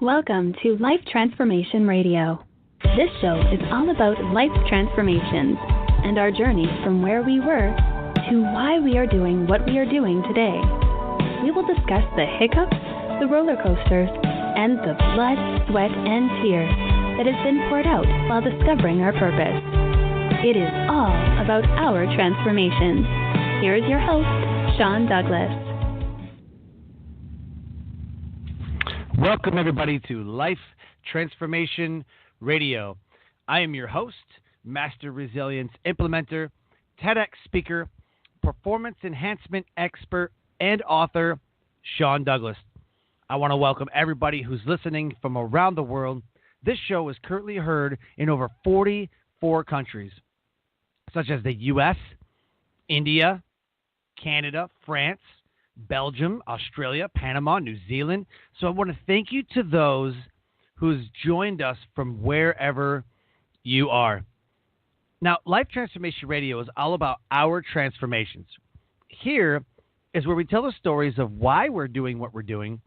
Welcome to Life Transformation Radio. This show is all about life transformations and our journey from where we were to why we are doing what we are doing today. We will discuss the hiccups, the roller coasters, and the blood, sweat, and tears that has been poured out while discovering our purpose. It is all about our transformations. Here is your host, Sean Douglas. Welcome, everybody, to Life Transformation Radio. I am your host, Master Resilience Implementer, TEDx speaker, performance enhancement expert, and author, Sean Douglas. I want to welcome everybody who's listening from around the world. This show is currently heard in over 44 countries, such as the U.S., India, Canada, France, Belgium, Australia, Panama, New Zealand. So I want to thank you to those who's joined us from wherever you are. Now, Life Transformation Radio is all about our transformations. Here is where we tell the stories of why we're doing what we're doing.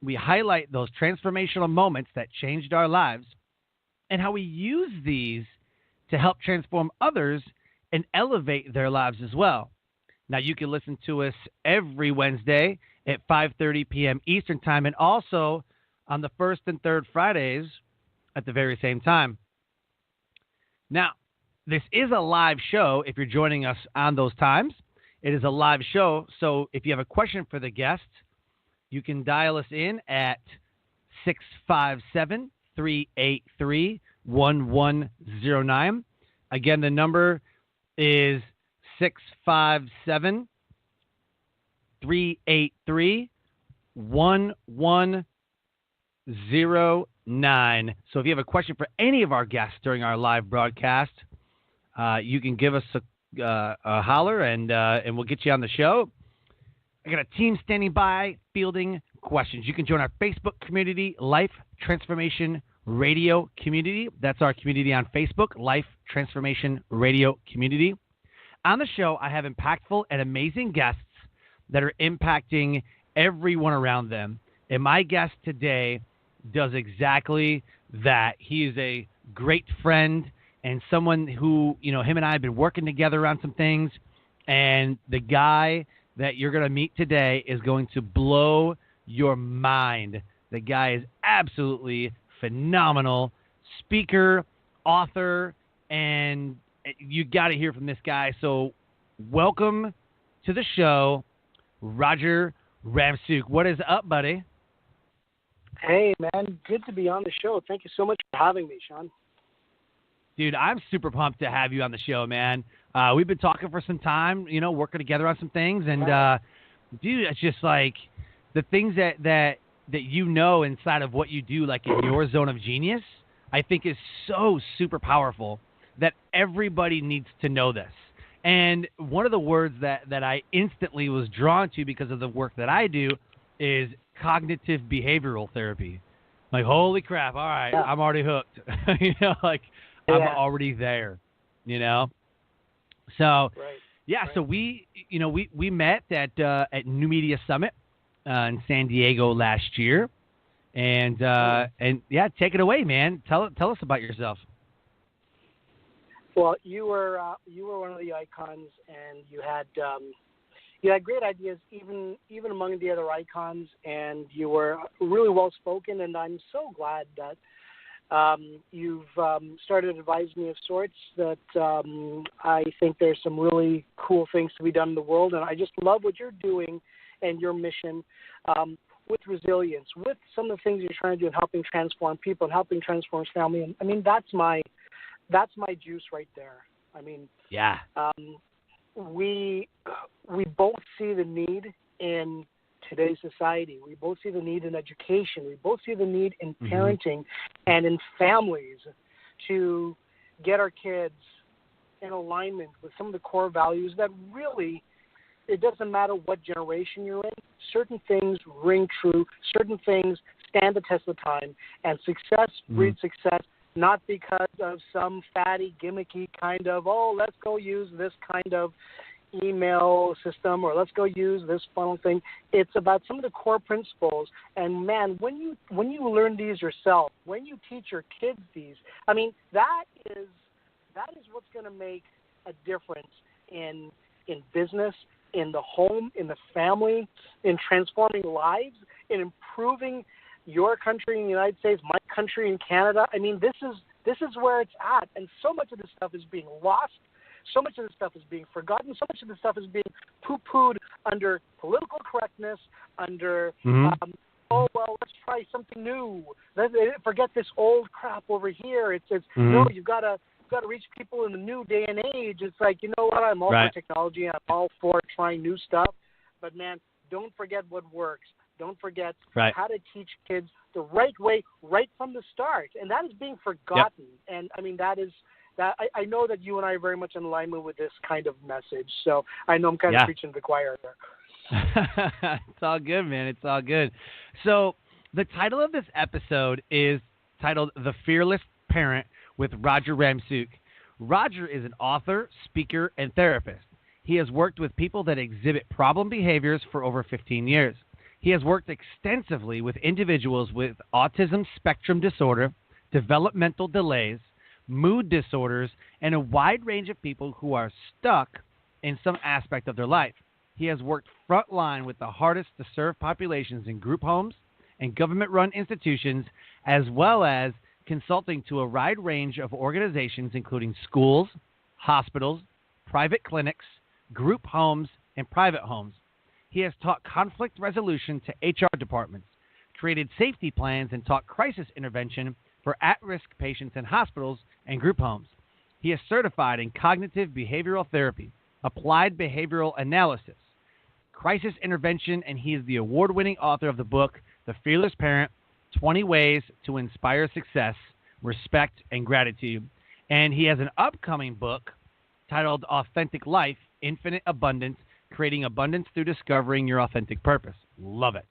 We highlight those transformational moments that changed our lives and how we use these to help transform others and elevate their lives as well. Now, you can listen to us every Wednesday at 5:30 p.m. Eastern Time and also on the first and third Fridays at the very same time. Now, this is a live show if you're joining us on those times. It is a live show, so if you have a question for the guest, you can dial us in at 657-383-1109. Again, the number is 657-383-1109. So if you have a question for any of our guests during our live broadcast, you can give us a holler and we'll get you on the show. I got a team standing by fielding questions. You can join our Facebook community, Life Transformation Radio Community. That's our community on Facebook, Life Transformation Radio Community. On the show, I have impactful and amazing guests that are impacting everyone around them. And my guest today does exactly that. He is a great friend and someone who, him and I have been working together on some things. And the guy that you're going to meet today is going to blow your mind. The guy is absolutely phenomenal. Speaker, author, and you got to hear from this guy. So welcome to the show, Roger Ramsukh. What is up, buddy? Hey, man. Good to be on the show. Thank you so much for having me, Sean. Dude, I'm super pumped to have you on the show, man. We've been talking for some time, working together on some things. And, dude, it's just like the things that inside of what you do, like in your zone of genius, I think is so super powerful that everybody needs to know this. And one of the words that I instantly was drawn to because of the work that I do is cognitive behavioral therapy. Like, holy crap, all right, I'm already hooked. I'm already there, So, so we met at New Media Summit in San Diego last year. And take it away, man. Tell us about yourself. Well, you were one of the icons, and you had great ideas, even among the other icons, and you were really well spoken. And I'm so glad that you've started advising me of sorts. That I think there's some really cool things to be done in the world, and I just love what you're doing and your mission. With resilience, with some of the things you're trying to do in helping transform people and helping transform family. And I mean, that's my juice right there. I mean, we both see the need in today's society. We both see the need in education. We both see the need in parenting and in families to get our kids in alignment with some of the core values that really, it doesn't matter what generation you're in, certain things ring true, certain things stand the test of time, and success breeds success, not because of some fatty, gimmicky kind of, let's go use this kind of, email system, or let's go use this funnel thing. It's about some of the core principles. And man, when you learn these yourself, when you teach your kids these, I mean, that is what's going to make a difference in business, in the home, in the family, in transforming lives, in improving your country in the United States, my country in Canada. I mean, this is where it's at. And so much of this stuff is being lost. So much of this stuff is being forgotten. So much of this stuff is being poo-pooed under political correctness, under, oh, well, let's try something new. Forget this old crap over here. It's no, you've got to reach people in the new day and age. It's like, you know what, I'm all for technology. I'm all for trying new stuff. But, man, don't forget what works. Don't forget how to teach kids the right way right from the start. And that is being forgotten. Yep. And, I mean, that I know that you and I are very much in alignment with this kind of message. So I know I'm kind of preaching to the choir there. It's all good, man. It's all good. So the title of this episode is titled The Fearless Parent with Roger Ramsukh. Roger is an author, speaker, and therapist. He has worked with people that exhibit problem behaviors for over 15 years. He has worked extensively with individuals with Autism Spectrum Disorder, Developmental Delays, mood disorders, and a wide range of people who are stuck in some aspect of their life. He has worked frontline with the hardest to serve populations in group homes and government-run institutions, as well as consulting to a wide range of organizations, including schools, hospitals, private clinics, group homes, and private homes. He has taught conflict resolution to HR departments, created safety plans, and taught crisis intervention for at-risk patients in hospitals and group homes. He is certified in cognitive behavioral therapy, applied behavioral analysis, crisis intervention, and he is the award-winning author of the book, The Fearless Parent, 20 Ways to Inspire Success, Respect, and Gratitude. And he has an upcoming book titled Authentic Life, Infinite Abundance, Creating Abundance Through Discovering Your Authentic Purpose. Love it.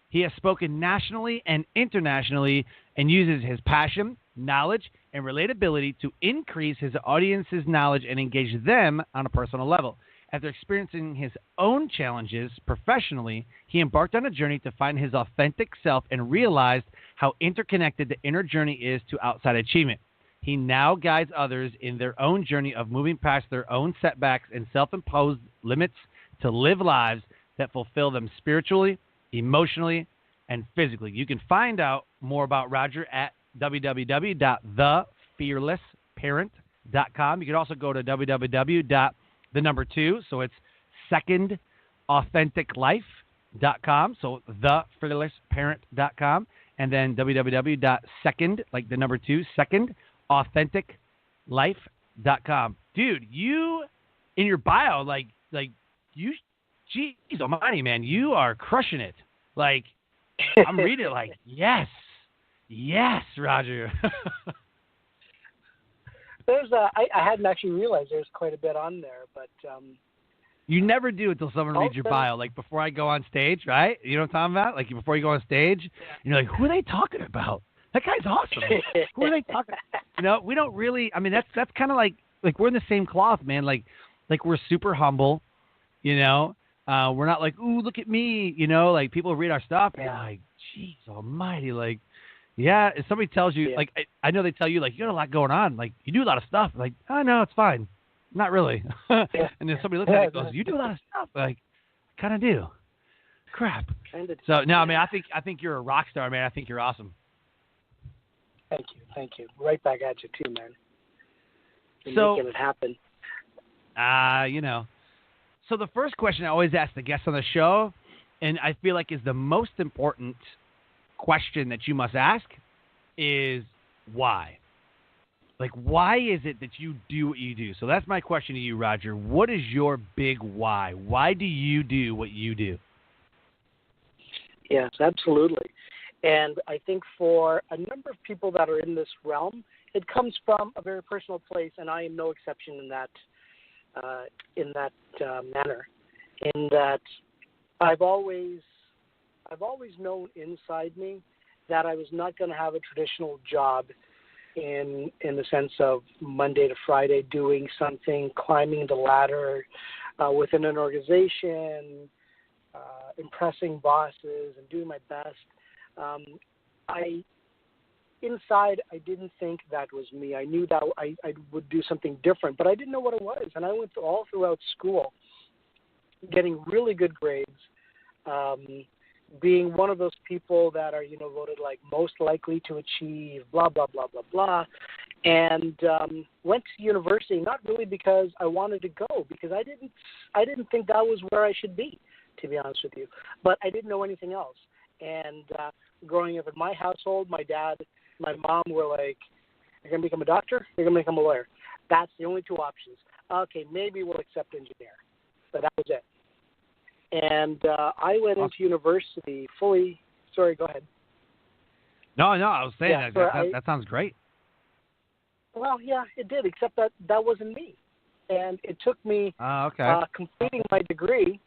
He has spoken nationally and internationally and uses his passion, knowledge, and relatability to increase his audience's knowledge and engage them on a personal level. After experiencing his own challenges professionally, he embarked on a journey to find his authentic self and realized how interconnected the inner journey is to outside achievement. He now guides others in their own journey of moving past their own setbacks and self-imposed limits to live lives that fulfill them spiritually, emotionally, and physically. You can find out more about Roger at www.thefearlessparent.com. You can also go to www.2, so it's secondauthenticlife.com, so thefearlessparent.com, and then www.second, like the number 2, secondauthenticlife.com. Dude, you, in your bio, like you, geez almighty, man, you are crushing it. Like, I'm reading it like, yes, Roger. I hadn't actually realized there's quite a bit on there, but you never do until someone reads your bio. Like before I go on stage, right? You know what I'm talking about? Like before you go on stage, you're like, who are they talking about? That guy's awesome. Who are they talking about? You know, we don't really. I mean, that's kind of like we're in the same cloth, man. Like we're super humble. You know, we're not like, ooh, look at me. You know, like people read our stuff and they're like, geez almighty, like. Yeah, if somebody tells you, like, I know they tell you, like, you got a lot going on. Like, you do a lot of stuff. Like, oh, no, it's fine. Not really. And then somebody looks at it and goes, you do a lot of stuff. Like, I kind of do. Crap. So, no, I mean, I think you're a rock star, man. I think you're awesome. Thank you. Right back at you, too, man. You're making it happen. You know. So the first question I always ask the guests on the show, and I feel like is the most important question that you must ask, is why? Like, why is it that you do what you do? So that's my question to you, Roger. What is your big why? Why do you do what you do? Yes, absolutely. And I think for a number of people that are in this realm, it comes from a very personal place, and I am no exception in that manner. In that I've always known inside me that I was not going to have a traditional job in the sense of Monday to Friday doing something, climbing the ladder, within an organization, impressing bosses and doing my best. Inside, I didn't think that was me. I knew that I would do something different, but I didn't know what it was. And I went all throughout school getting really good grades, being one of those people that are, voted like most likely to achieve, blah, blah, blah, blah, blah. And went to university, not really because I wanted to go, because I didn't think that was where I should be, to be honest with you. But I didn't know anything else. And growing up in my household, my dad, my mom were like, you're going to become a doctor, you're going to become a lawyer. That's the only two options. Okay, maybe we'll accept engineer. But that was it. And I went into university fully. Sorry, go ahead. No, I was saying that sounds great. Well, yeah, it did, except that wasn't me. And it took me completing my degree.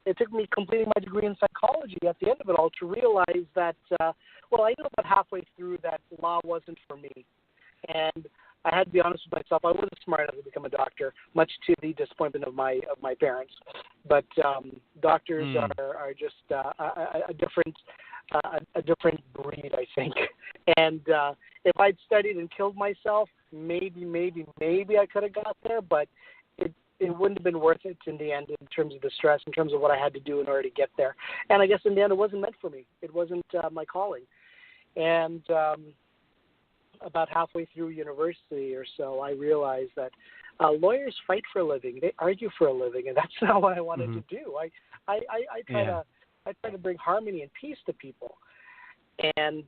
It took me completing my degree in psychology at the end of it all to realize that, I knew about halfway through that law wasn't for me. And I had to be honest with myself, I wasn't smart enough to become a doctor, much to the disappointment of my parents. But doctors are just a different breed, I think. And if I'd studied and killed myself, maybe I could have got there, but it wouldn't have been worth it in the end in terms of the stress, in terms of what I had to do in order to get there. And I guess in the end it wasn't meant for me. It wasn't my calling. And about halfway through university or so, I realized that lawyers fight for a living. They argue for a living, and that's not what I wanted to do. I try to bring harmony and peace to people. And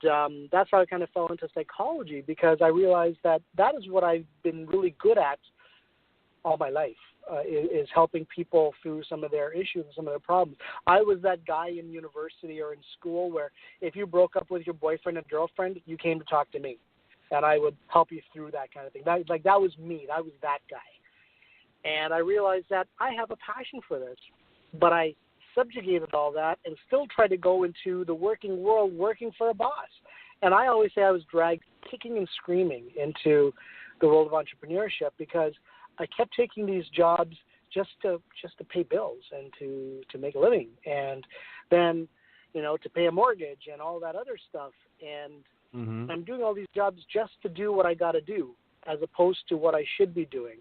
that's how I kind of fell into psychology, because I realized that is what I've been really good at all my life, is helping people through some of their issues and some of their problems. I was that guy in university or in school where if you broke up with your boyfriend and girlfriend, you came to talk to me, and I would help you through that kind of thing. That was me. I was that guy. And I realized that I have a passion for this, but I subjugated all that and still tried to go into the working world working for a boss. And I always say I was dragged kicking and screaming into the world of entrepreneurship, because I kept taking these jobs just to pay bills and to make a living, and then to pay a mortgage and all that other stuff. And I'm doing all these jobs just to do what I got to do, as opposed to what I should be doing.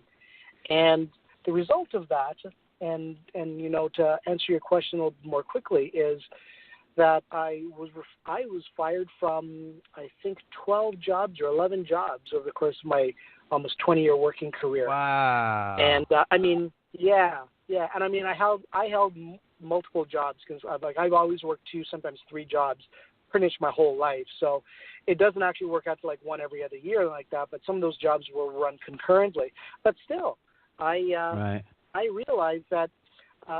And the result of that, and to answer your question a little more quickly, is that I was fired from, I think, 12 jobs or 11 jobs over the course of my almost 20-year working career. Wow. And yeah. And I held multiple jobs, because I've always worked 2, sometimes 3 jobs pretty much my whole life. So it doesn't actually work out to like one every other year like that, but some of those jobs were run concurrently. But still, I realized that,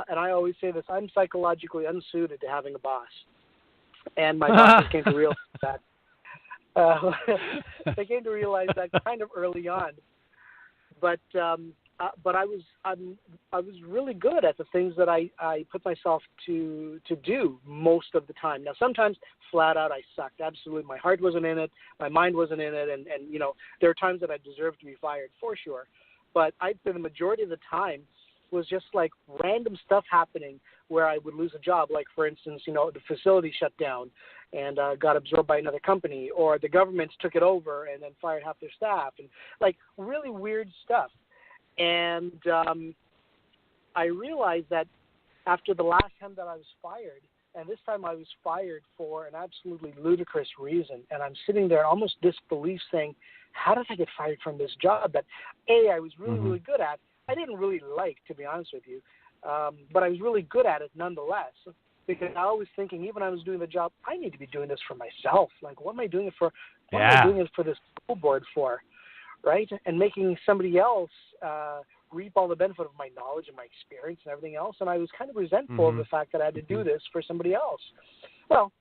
and I always say this, I'm psychologically unsuited to having a boss. And my doctors came to realize that. They came to realize that kind of early on. But I was really good at the things that I put myself to do most of the time. Now, sometimes flat out I sucked. Absolutely, my heart wasn't in it, my mind wasn't in it, and there are times that I deserved to be fired for sure. But I'd say the majority of the time was just like random stuff happening where I would lose a job. Like, for instance, the facility shut down and got absorbed by another company, or the government took it over and then fired half their staff, and like really weird stuff. And I realized that after the last time that I was fired, and this time I was fired for an absolutely ludicrous reason, and I'm sitting there almost disbelief saying, how did I get fired from this job that, A, I was really, really good at? I didn't really like, to be honest with you, but I was really good at it nonetheless, because I was thinking, even when I was doing the job, I need to be doing this for myself. Like, what am I doing it for? What am I doing it for this school board for, right? And making somebody else reap all the benefit of my knowledge and my experience and everything else. And I was kind of resentful of the fact that I had to do this for somebody else. Well,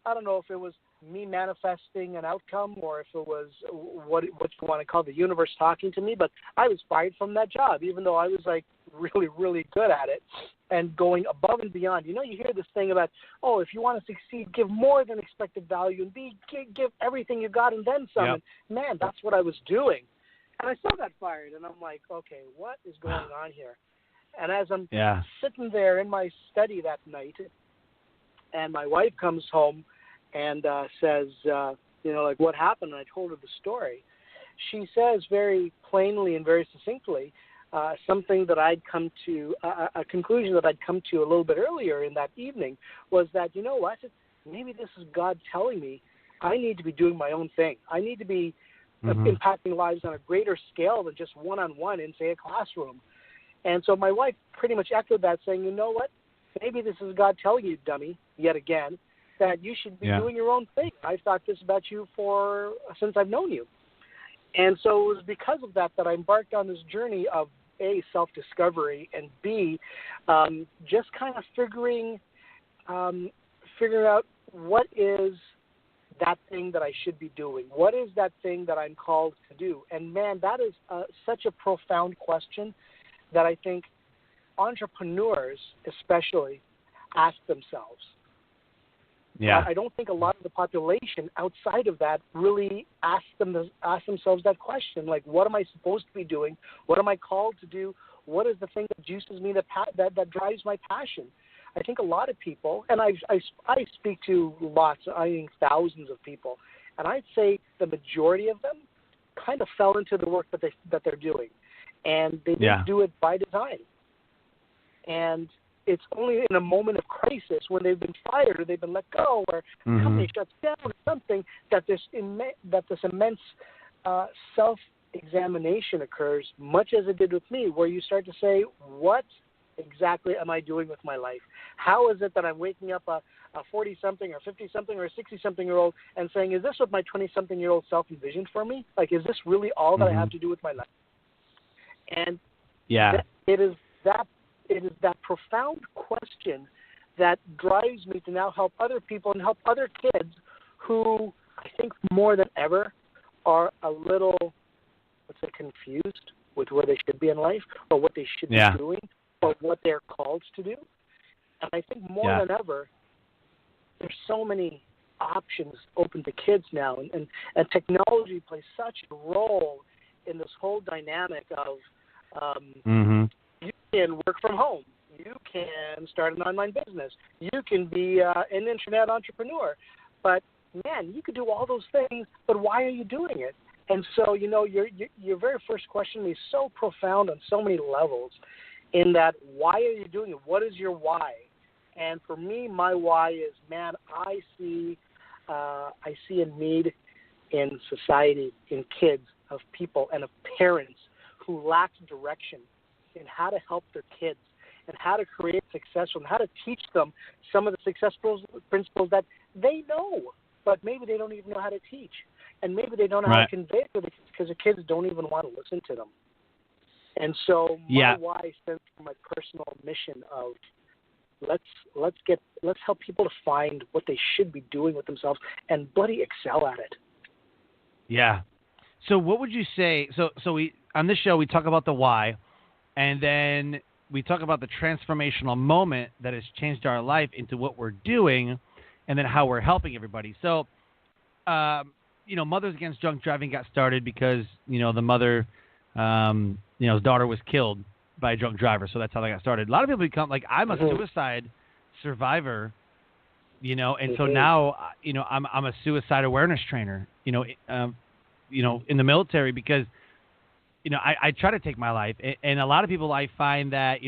I don't know if it was me manifesting an outcome or if it was what you want to call the universe talking to me, but I was fired from that job, even though I was like really, really good at it and going above and beyond. You hear this thing about, oh, if you want to succeed, give more than expected value and give everything you got and then some. Yep. And man, that's what I was doing. And I still got fired, and I'm like, okay, what is going on here? And as I'm Yeah. sitting there in my study that night, and my wife comes home and says, like, what happened? And I told her the story. She says very plainly and very succinctly something that I'd come to, a conclusion that I'd come to a little bit earlier in that evening, was that, you know what, maybe this is God telling me I need to be doing my own thing. I need to be impacting lives on a greater scale than just one-on-one in, say, a classroom. And so my wife pretty much echoed that, saying, you know what, maybe this is God telling you, dummy, yet again, that you should be doing your own thing. I've thought this about you since I've known you. And so it was because of that I embarked on this journey of, A, self-discovery, and B, just kind of figuring out what is that thing that I should be doing. What is that thing that I'm called to do? And, man, that is such a profound question that I think entrepreneurs especially ask themselves. Yeah. I don't think a lot of the population outside of that really ask themselves that question. Like, what am I supposed to be doing? What am I called to do? What is the thing that juices me, that drives my passion? I think a lot of people, and I speak to thousands of people, and I'd say the majority of them kind of fell into the work that they're doing, and they didn't do it by design. And it's only in a moment of crisis, when they've been fired or they've been let go, or the company shuts down or something, that this immense self-examination occurs, much as it did with me, where you start to say, what exactly am I doing with my life? How is it that I'm waking up a 40-something or 50-something or 60-something-year-old and saying, is this what my 20-something-year-old self envisioned for me? Like, is this really all that I have to do with my life? And it is that profound question that drives me to now help other people and help other kids who, I think more than ever, are a little, confused with where they should be in life, or what they should be doing, or what they're called to do. And I think more than ever, there's so many options open to kids now, and technology plays such a role in this whole dynamic of you can work from home, you can start an online business, you can be an internet entrepreneur. But, man, you could do all those things, but why are you doing it? And so, your very first question is so profound on so many levels, in that, why are you doing it? What is your why? And for me, my why is, man, I see a need in society, in kids, of people, and of parents who lack direction in how to help their kids, and how to create success, and how to teach them some of the successful principles that they know, but maybe they don't even know how to teach. And maybe they don't know how to convey it to the kids, because the kids don't even want to listen to them. And so my why stems from my personal mission of let's help people to find what they should be doing with themselves and bloody excel at it. Yeah. So what would you say? So we on this show we talk about the why, and then we talk about the transformational moment that has changed our life into what we're doing, and then how we're helping everybody. So, Mothers Against Drunk Driving got started because the mother, his daughter was killed by a drunk driver. So that's how they got started. A lot of people become like, I'm a suicide survivor, and so now, I'm a suicide awareness trainer, in the military, because, I try to take my life, and a lot of people, I find that,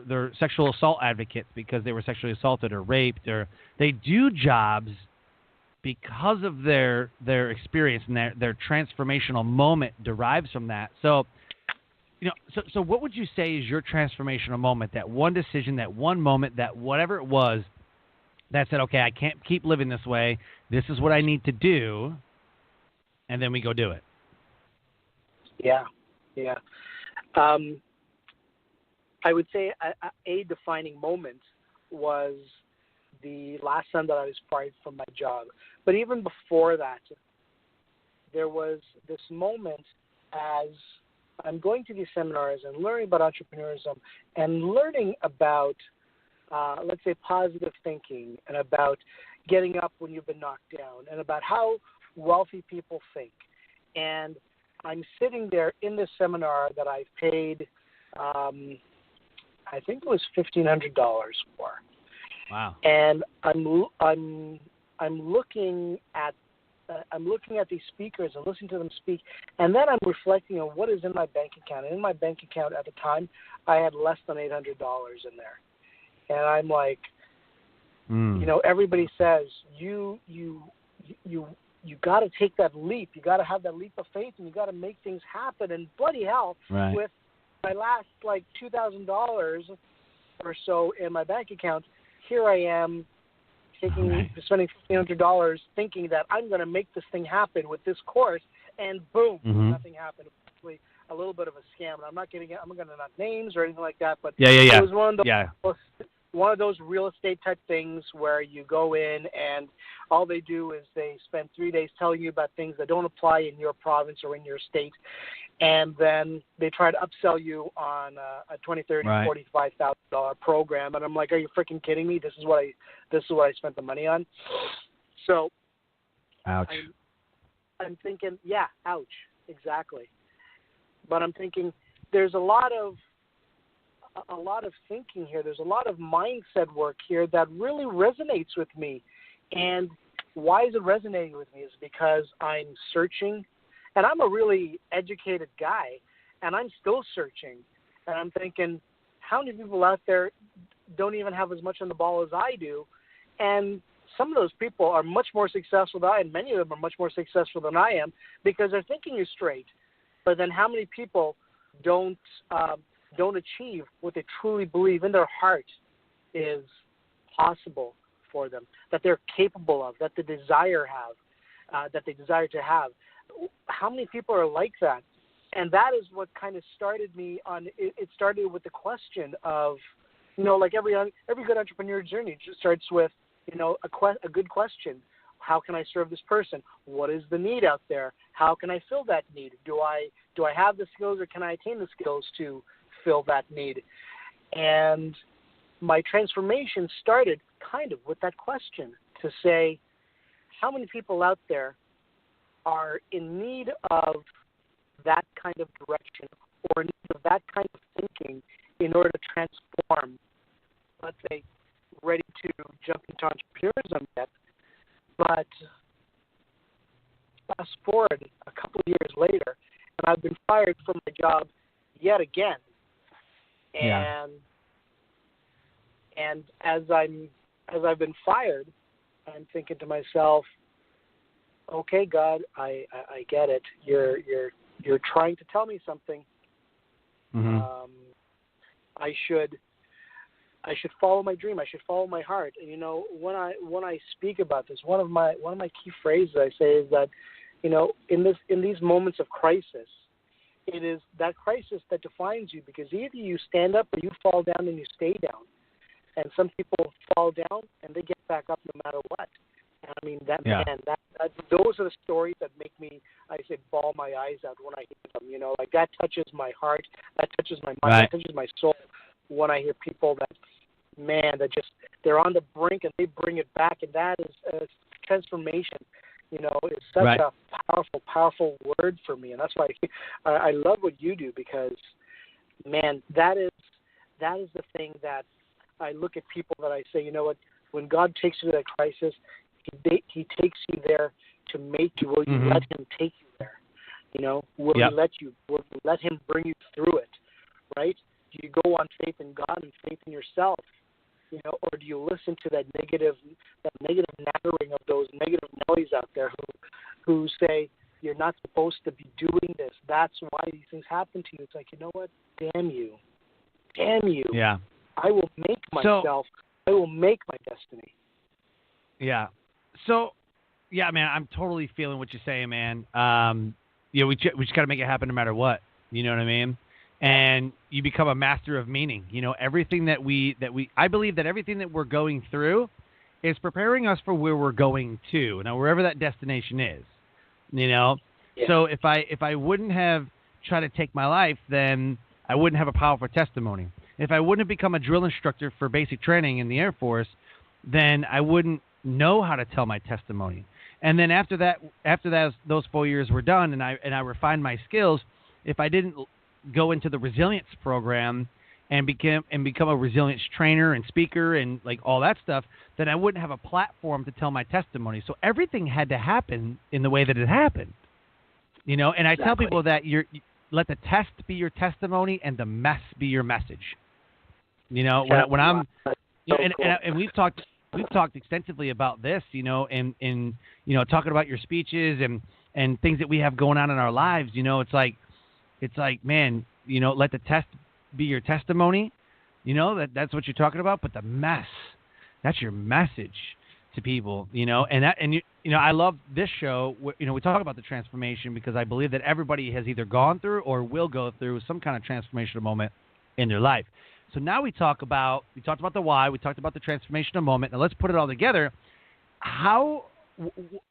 they're sexual assault advocates because they were sexually assaulted or raped, or they do jobs because of their experience, and their transformational moment derives from that. So, so what would you say is your transformational moment, that one decision, that one moment, that whatever it was that said, okay, I can't keep living this way. This is what I need to do. And then we go do it. Yeah. I would say a defining moment was the last time that I was fired from my job. But even before that, there was this moment as I'm going to these seminars and learning about entrepreneurship and learning about, let's say, positive thinking, and about getting up when you've been knocked down, and about how wealthy people think. And I'm sitting there in this seminar that I've paid, I I think it was $1,500 for. Wow. And I'm looking at these speakers and listening to them speak, and then I'm reflecting on what is in my bank account. And in my bank account at the time, I had less than $800 in there, and I'm like, you know, everybody says you got to take that leap. You got to have that leap of faith, and you got to make things happen. And bloody hell, with my last like $2,000 or so in my bank account, here I am spending $1,500 thinking that I'm going to make this thing happen with this course, and boom, nothing happened. Actually, a little bit of a scam, and I'm not going to not names or anything like that, but it was one of those real estate type things where you go in and all they do is they spend 3 days telling you about things that don't apply in your province or in your state, and then they try to upsell you on a $20,000, $30,000, $45,000 program. And I'm like, are you freaking kidding me? This is what I spent the money on. So, ouch. I'm thinking, yeah, ouch, exactly. But I'm thinking there's a lot of thinking here. There's a lot of mindset work here that really resonates with me. And why is it resonating with me is because I'm searching, and I'm a really educated guy, and I'm still searching. And I'm thinking, how many people out there don't even have as much on the ball as I do? And some of those people are much more successful than I am, and many of them are much more successful than I am because their thinking is straight. But then how many people don't achieve what they truly believe in their heart is possible for them, that they're capable of, that they desire to have. How many people are like that? And that is what kind of started me on. It started with the question of, you know, like every good entrepreneur journey just starts with, you know, a good question. How can I serve this person? What is the need out there? How can I fill that need? Do I have the skills, or can I attain the skills to fill that need? And my transformation started kind of with that question, to say, how many people out there are in need of that kind of direction, or in need of that kind of thinking in order to transform, let's say, ready to jump into entrepreneurism yet, but fast forward a couple of years later, and I've been fired from my job yet again. And as I've been fired, I'm thinking to myself, okay, God, I get it. You're trying to tell me something. I should follow my dream. I should follow my heart. And you know, when I speak about this, one of my key phrases I say is that, you know, in these moments of crisis, it is that crisis that defines you, because either you stand up or you fall down and you stay down. And some people fall down and they get back up no matter what. And I mean, those are the stories that make me, I say, bawl my eyes out when I hear them. You know, like that touches my heart, that touches my mind, that touches my soul when I hear people that, man, that just, they're on the brink and they bring it back. And that is transformation. You know, it's such a powerful, powerful word for me. And that's why I love what you do, because, man, that is the thing that I look at people that I say, you know what, when God takes you to that crisis, he takes you there to make you. Will you let him take you there? You know, will you let him bring you through it, right? Do you go on faith in God and faith in yourself? You know, or do you listen to that negative nattering of those negative Nellies out there who say you're not supposed to be doing this? That's why these things happen to you. It's like, you know what? Damn you. Yeah. I will make myself. I will make my destiny. Yeah. So, yeah, man, I'm totally feeling what you're saying, man. You know, we just got to make it happen no matter what. You know what I mean? And you become a master of meaning. You know, everything I believe that everything that we're going through is preparing us for where we're going to. Now, wherever that destination is, you know. Yeah. So if I wouldn't have tried to take my life, then I wouldn't have a powerful testimony. If I wouldn't have become a drill instructor for basic training in the Air Force, then I wouldn't know how to tell my testimony. And then after those 4 years were done, and I refined my skills, if I didn't go into the resilience program and become a resilience trainer and speaker and like all that stuff, then I wouldn't have a platform to tell my testimony. So everything had to happen in the way that it happened, you know. And I tell people that you let the test be your testimony and the mess be your message. You know, when I'm, you know, and we've talked extensively about this, you know, and you know, talking about your speeches and things that we have going on in our lives. You know, it's like, man, you know, let the test be your testimony. You know, that's what you're talking about. But the mess, that's your message to people. You know, and you know, I love this show. You know, we talk about the transformation because I believe that everybody has either gone through or will go through some kind of transformational moment in their life. So now we talked about the why, we talked about the transformational moment. Now let's put it all together. How,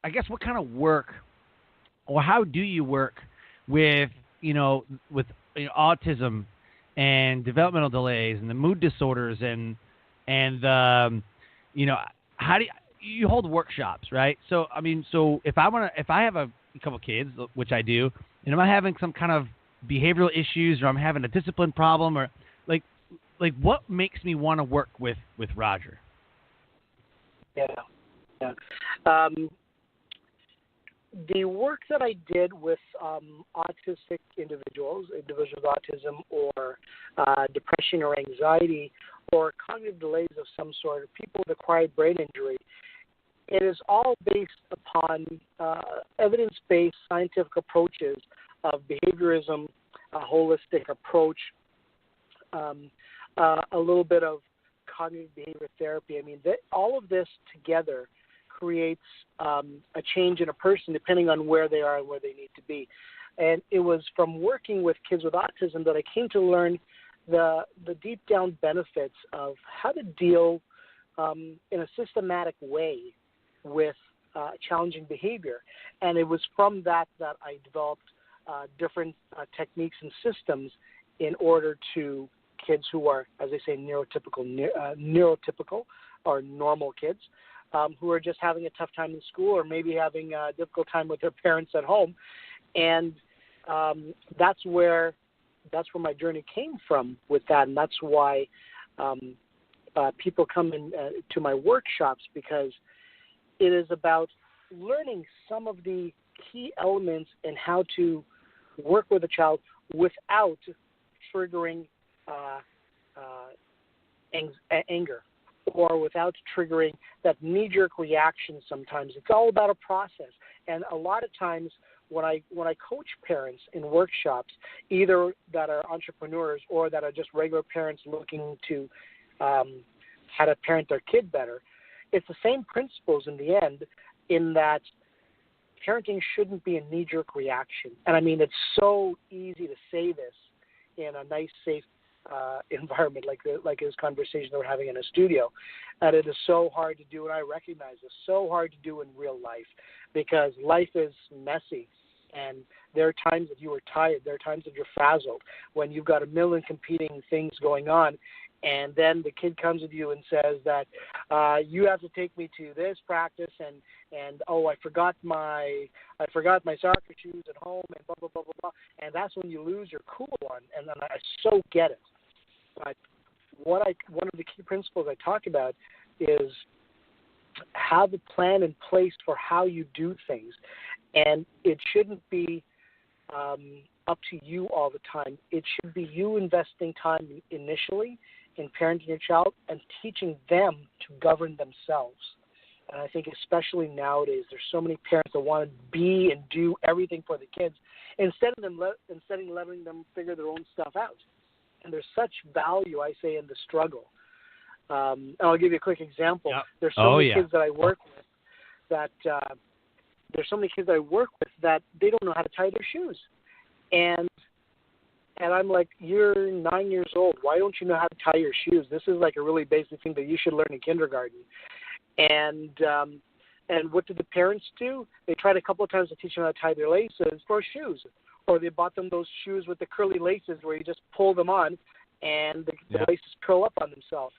I guess, what kind of work, or how do you work with, you know, autism and developmental delays and the mood disorders and you know, how do you hold workshops, right? So I mean, so if I have a couple kids, which I do, and I'm having some kind of behavioral issues, or I'm having a discipline problem, or like what makes me want to work with Roger? Yeah. The work that I did with autistic individuals with autism or depression or anxiety or cognitive delays of some sort, people with acquired brain injury, it is all based upon evidence-based scientific approaches of behaviorism, a holistic approach, a little bit of cognitive behavior therapy. I mean, all of this together creates a change in a person depending on where they are and where they need to be. And it was from working with kids with autism that I came to learn the deep down benefits of how to deal in a systematic way with challenging behavior. And it was from that I developed different techniques and systems in order to kids who are, as they say, neurotypical or normal kids, who are just having a tough time in school or maybe having a difficult time with their parents at home. And that's where my journey came from with that. And that's why people come in to my workshops, because it is about learning some of the key elements in how to work with a child without triggering anger or without triggering that knee-jerk reaction sometimes. It's all about a process. And a lot of times when I coach parents in workshops, either that are entrepreneurs or that are just regular parents looking to how to parent their kid better, it's the same principles in the end, in that parenting shouldn't be a knee-jerk reaction. And I mean, it's so easy to say this in a nice, safe environment like this conversation that we're having in a studio, and it is so hard to do, and I recognize it's so hard to do in real life, because life is messy, and there are times that you are tired, there are times that you're frazzled, when you've got a million competing things going on, and then the kid comes with you and says that you have to take me to this practice, and oh, I forgot my soccer shoes at home, and blah blah blah blah blah, and that's when you lose your cool on, and I so get it. But one of the key principles I talk about is have a plan in place for how you do things, and it shouldn't be up to you all the time. It should be you investing time initially in parenting your child and teaching them to govern themselves. And I think especially nowadays, there's so many parents that want to be and do everything for the kids instead of letting them figure their own stuff out. And there's such value, I say, in the struggle. And I'll give you a quick example. Yep. There's so many kids that I work with that they don't know how to tie their shoes. And I'm like, you're 9 years old. Why don't you know how to tie your shoes? This is like a really basic thing that you should learn in kindergarten. And what did the parents do? They tried a couple of times to teach them how to tie their laces for shoes. Or they bought them those shoes with the curly laces where you just pull them on and the laces curl up on themselves.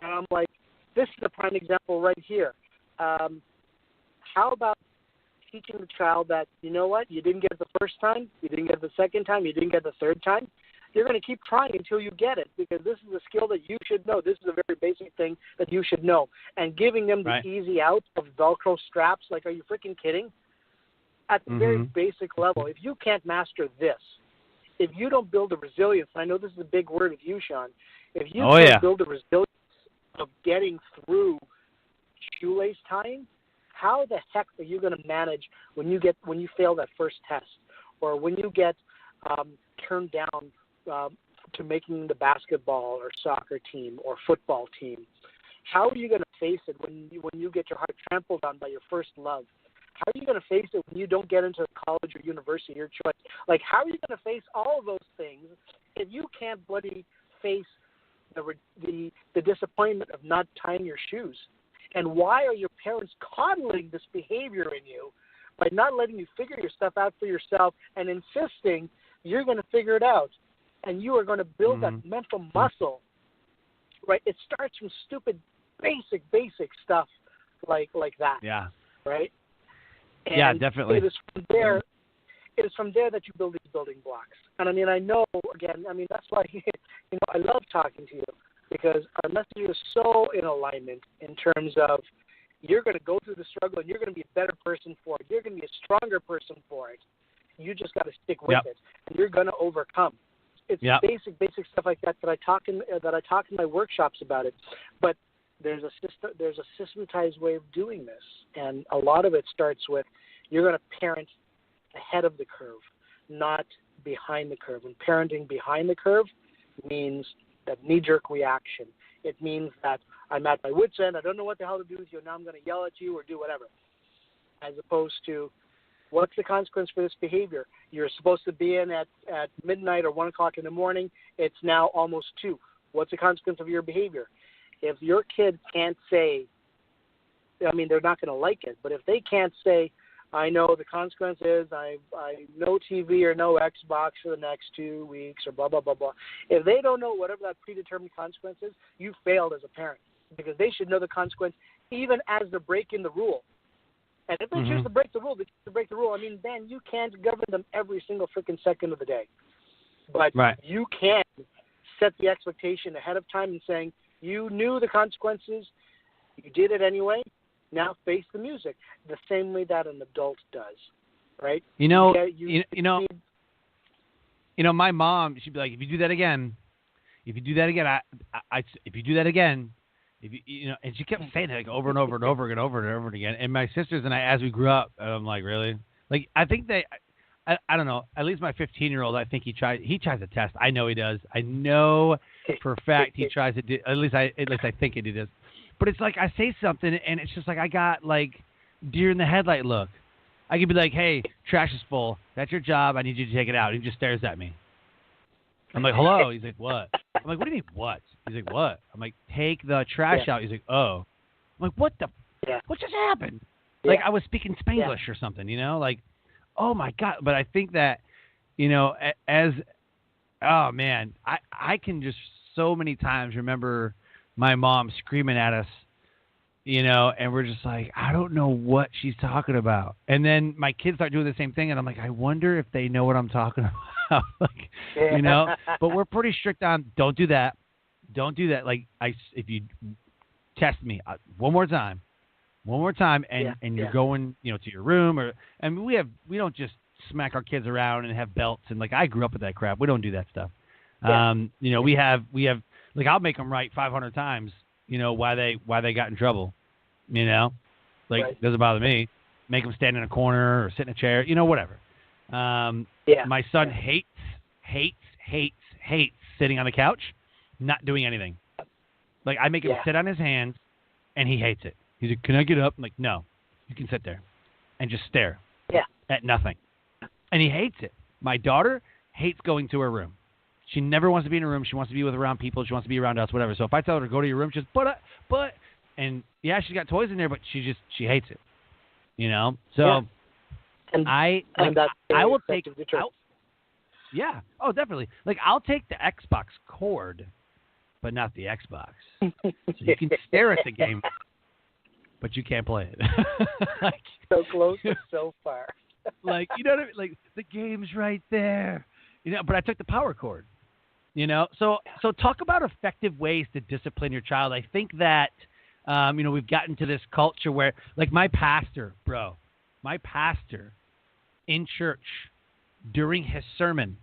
And I'm like, this is a prime example right here. How about teaching the child that, you know what, you didn't get it the first time, you didn't get it the second time, you didn't get it the third time. you're going to keep trying until you get it, because this is a skill that you should know. This is a very basic thing that you should know. And giving them the easy out of Velcro straps, like, are you freaking kidding? At the very basic level, if you can't master this, if you don't build the resilience, and I know this is a big word with you, Sean, if you can't build the resilience of getting through shoelace tying, how the heck are you going to manage when you fail that first test, or when you get turned down to making the basketball or soccer team or football team? How are you going to face it when you get your heart trampled on by your first love? How are you going to face it when you don't get into college or university, your choice? Like, how are you going to face all of those things if you can't bloody face the disappointment of not tying your shoes? And why are your parents coddling this behavior in you by not letting you figure your stuff out for yourself and insisting you're going to figure it out, and you are going to build that mental muscle, right? It starts from stupid, basic stuff like that. Yeah. Right? And yeah, definitely. It is from there that you build these building blocks. And I mean, I know, again, I mean, that's why, I love talking to you, because our message is so in alignment in terms of you're going to go through the struggle and you're going to be a better person for it. You're going to be a stronger person for it. You just got to stick with it, and you're going to overcome. It's basic stuff like that I talk in my workshops about it. But there's a systematized way of doing this, and a lot of it starts with you're going to parent ahead of the curve, not behind the curve. And parenting behind the curve means that knee-jerk reaction. It means that I'm at my wit's end. I don't know what the hell to do with you. Now I'm going to yell at you or do whatever. As opposed to, what's the consequence for this behavior? You're supposed to be in at midnight or 1 o'clock in the morning. It's now almost 2. What's the consequence of your behavior? If your kid can't say, I mean, they're not going to like it, but if they can't say, I know the consequence is I no TV or no Xbox for the next 2 weeks or blah, blah, blah, blah. If they don't know whatever that predetermined consequence is, you failed as a parent, because they should know the consequence even as they're breaking the rule. And if they choose to break the rule, they choose to break the rule. I mean, then you can't govern them every single freaking second of the day. But you can set the expectation ahead of time and saying, you knew the consequences, you did it anyway, now face the music, the same way that an adult does, right? My mom, she'd be like, if you do that again, and she kept saying it like over and over and over and over and over again. And my sisters and I, as we grew up, I'm like, really? Like, I think I don't know, at least my 15-year-old, I think he tries a test. I know he does. I know for a fact he tries to do, at least I think he does. But it's like I say something, and it's just like I got, like, deer in the headlight look. I could be like, hey, trash is full. That's your job. I need you to take it out. He just stares at me. I'm like, hello. He's like, what? I'm like, what do you mean, what? He's like, what? I'm like, take the trash out. He's like, oh. I'm like, what the? What just happened? Like, I was speaking Spanglish or something, Like, oh, my God. But I think that, oh, man, I can just so many times remember my mom screaming at us, and we're just like, I don't know what she's talking about. And then my kids start doing the same thing, and I'm like, I wonder if they know what I'm talking about. But we're pretty strict on, don't do that. Don't do that. Like, if you test me one more time, and you're going, to your room, we don't just smack our kids around and have belts, and like, I grew up with that crap. We don't do that stuff. We have, like, I'll make them write 500 times, why they got in trouble, doesn't bother me. Make them stand in a corner or sit in a chair, whatever. My son hates sitting on the couch, not doing anything. Like, I make him sit on his hands, and he hates it. He's like, can I get up? I'm like, no, you can sit there and just stare at nothing. And he hates it. My daughter hates going to her room. She never wants to be in her room. She wants to be around people. She wants to be around us, whatever. So if I tell her to go to your room, she's but, and she's got toys in there, but she hates it, So I will take out. Yeah. Oh, definitely. Like, I'll take the Xbox cord, but not the Xbox. So you can stare at the game, but you can't play it. Like, so close and so far. Like, you know what I mean? Like, the game's right there. But I took the power cord. You know, so talk about effective ways to discipline your child. I think that, we've gotten to this culture where, like my pastor in church during his sermon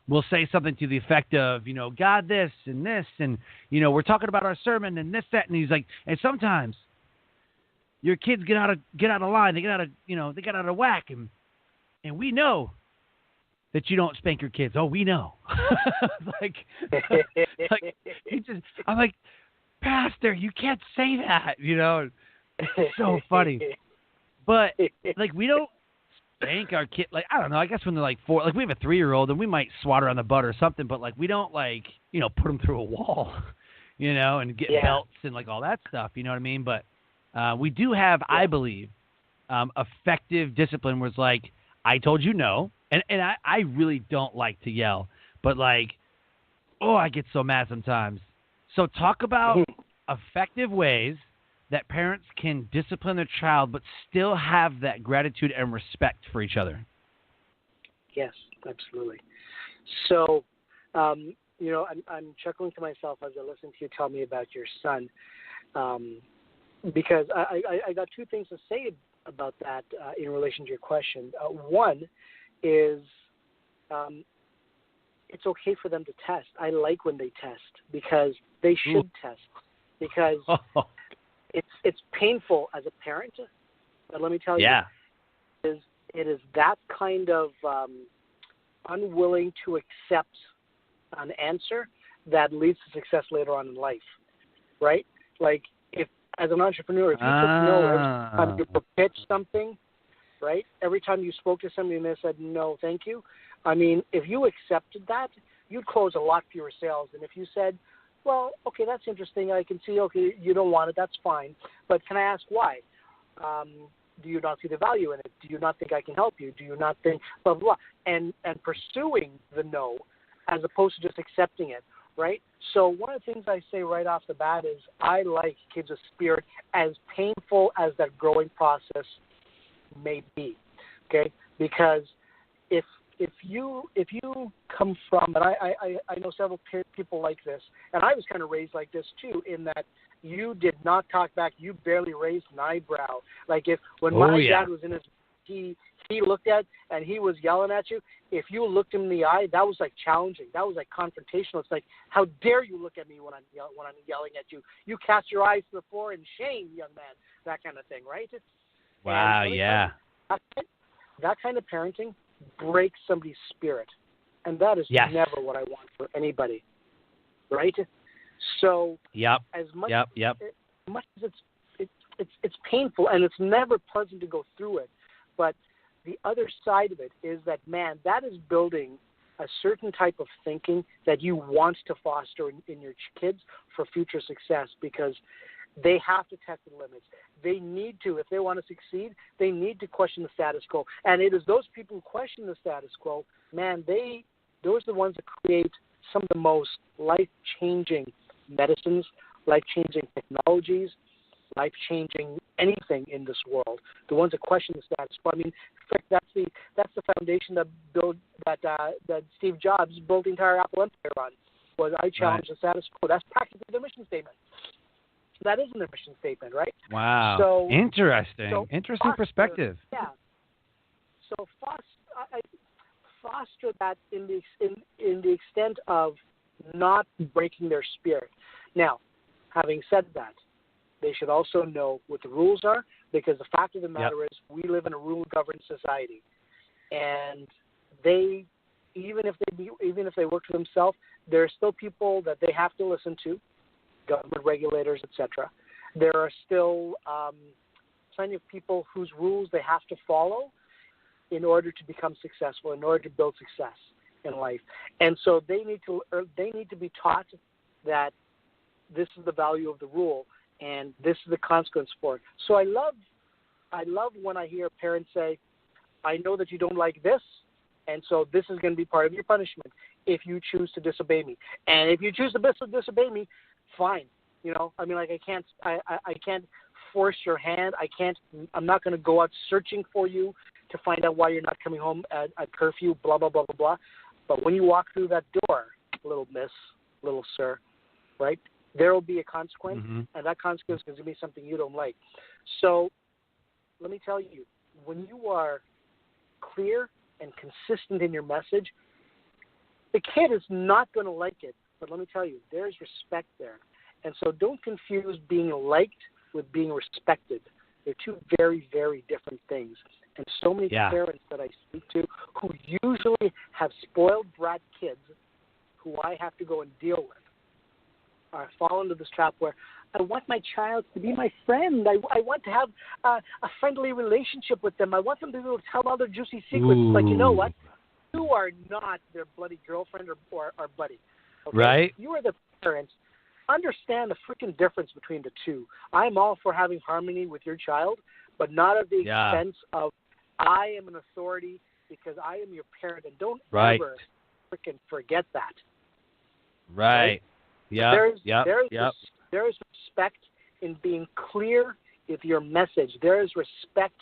will say something to the effect of, God this, and, we're talking about our sermon and this, that, and he's like, and sometimes your kids get out of line, they get out of whack, and we know that you don't spank your kids. Oh, we know. I'm like, Pastor, you can't say that, It's so funny. But, we don't spank our kid. I don't know, I guess when they're 4, we have a 3-year-old, and we might swat her on the butt or something, but, we don't, put them through a wall, and get belts and, all that stuff, you know what I mean? But we do have, I believe, effective discipline where it's I told you no. And I really don't like to yell, but I get so mad sometimes. So talk about effective ways that parents can discipline their child, but still have that gratitude and respect for each other. Yes, absolutely. So, I'm chuckling to myself as I listen to you tell me about your son, because I got 2 things to say about that in relation to your question. One is it's okay for them to test. I like when they test because they should test, because it's painful as a parent. But let me tell you, it is that kind of unwilling to accept an answer that leads to success later on in life, right? If as an entrepreneur, if you took no every time you pitch something, right? Every time you spoke to somebody and they said, no, thank you. I mean, if you accepted that, you'd close a lot fewer sales than if you said, well, okay, that's interesting. I can see, okay, you don't want it. That's fine. But can I ask why? Do you not see the value in it? Do you not think I can help you? Do you not think, blah, blah, blah. And pursuing the no as opposed to just accepting it, right? So one of the things I say right off the bat is I like kids with spirit, as painful as that growing process may be, okay? Because if you come from, and I know several people like this, and I was kind of raised like this too, in that you did not talk back, you barely raised an eyebrow. When my dad was in his, he looked at and he was yelling at you, if you looked him in the eye, that was challenging, that was confrontational. It's how dare you look at me when I'm yelling at you? You cast your eyes to the floor in shame, young man. That kind of thing, right? Wow, yeah. That kind of parenting breaks somebody's spirit, and that is never what I want for anybody, right? So, as much as it's painful and it's never pleasant to go through it, but the other side of it is that, man, that is building a certain type of thinking that you want to foster in your kids for future success, because they have to test the limits. They need to, if they want to succeed, they need to question the status quo. And it is those people who question the status quo, man, those are the ones that create some of the most life-changing medicines, life-changing technologies, life-changing anything in this world. The ones that question the status quo. I mean, that's the foundation that Steve Jobs built the entire Apple empire on. Was I challenge the status quo? That's practically their mission statement. That isn't their mission statement, right? Wow. So, interesting. Interesting perspective. Yeah. So foster that in the extent of not breaking their spirit. Now, having said that, they should also know what the rules are, because the fact of the matter is we live in a rule-governed society, and they, even if they work for themselves, there are still people that they have to listen to, government regulators, etc. There are still plenty of people whose rules they have to follow in order to become successful, in order to build success in life. And so they need to be taught that this is the value of the rule and this is the consequence for it. So I love when I hear parents say, I know that you don't like this, and so this is going to be part of your punishment if you choose to disobey me. And if you choose to disobey me, fine. I mean, I can't force your hand. I'm not going to go out searching for you to find out why you're not coming home at curfew, blah, blah, blah, blah, blah. But when you walk through that door, little miss, little sir, right? There will be a consequence, Mm-hmm. and that consequence is going to be something you don't like. So let me tell you, when you are clear and consistent in your message, the kid is not going to like it. But let me tell you, there's respect there. And so don't confuse being liked with being respected. They're two very, very different things. And so many parents that I speak to who usually have spoiled brat kids who I have to go and deal with fall into this trap where I want my child to be my friend. I want to have a friendly relationship with them. I want them to be able to tell all their juicy secrets. Ooh. Like, you know what? You are not their bloody girlfriend or buddy. Okay? Right. You are the parents. Understand the freaking difference between the two. I'm all for having harmony with your child, but not at the expense of I am an authority because I am your parent. And don't ever freaking forget that. Right. Yeah. There is respect in being clear with your message. There is respect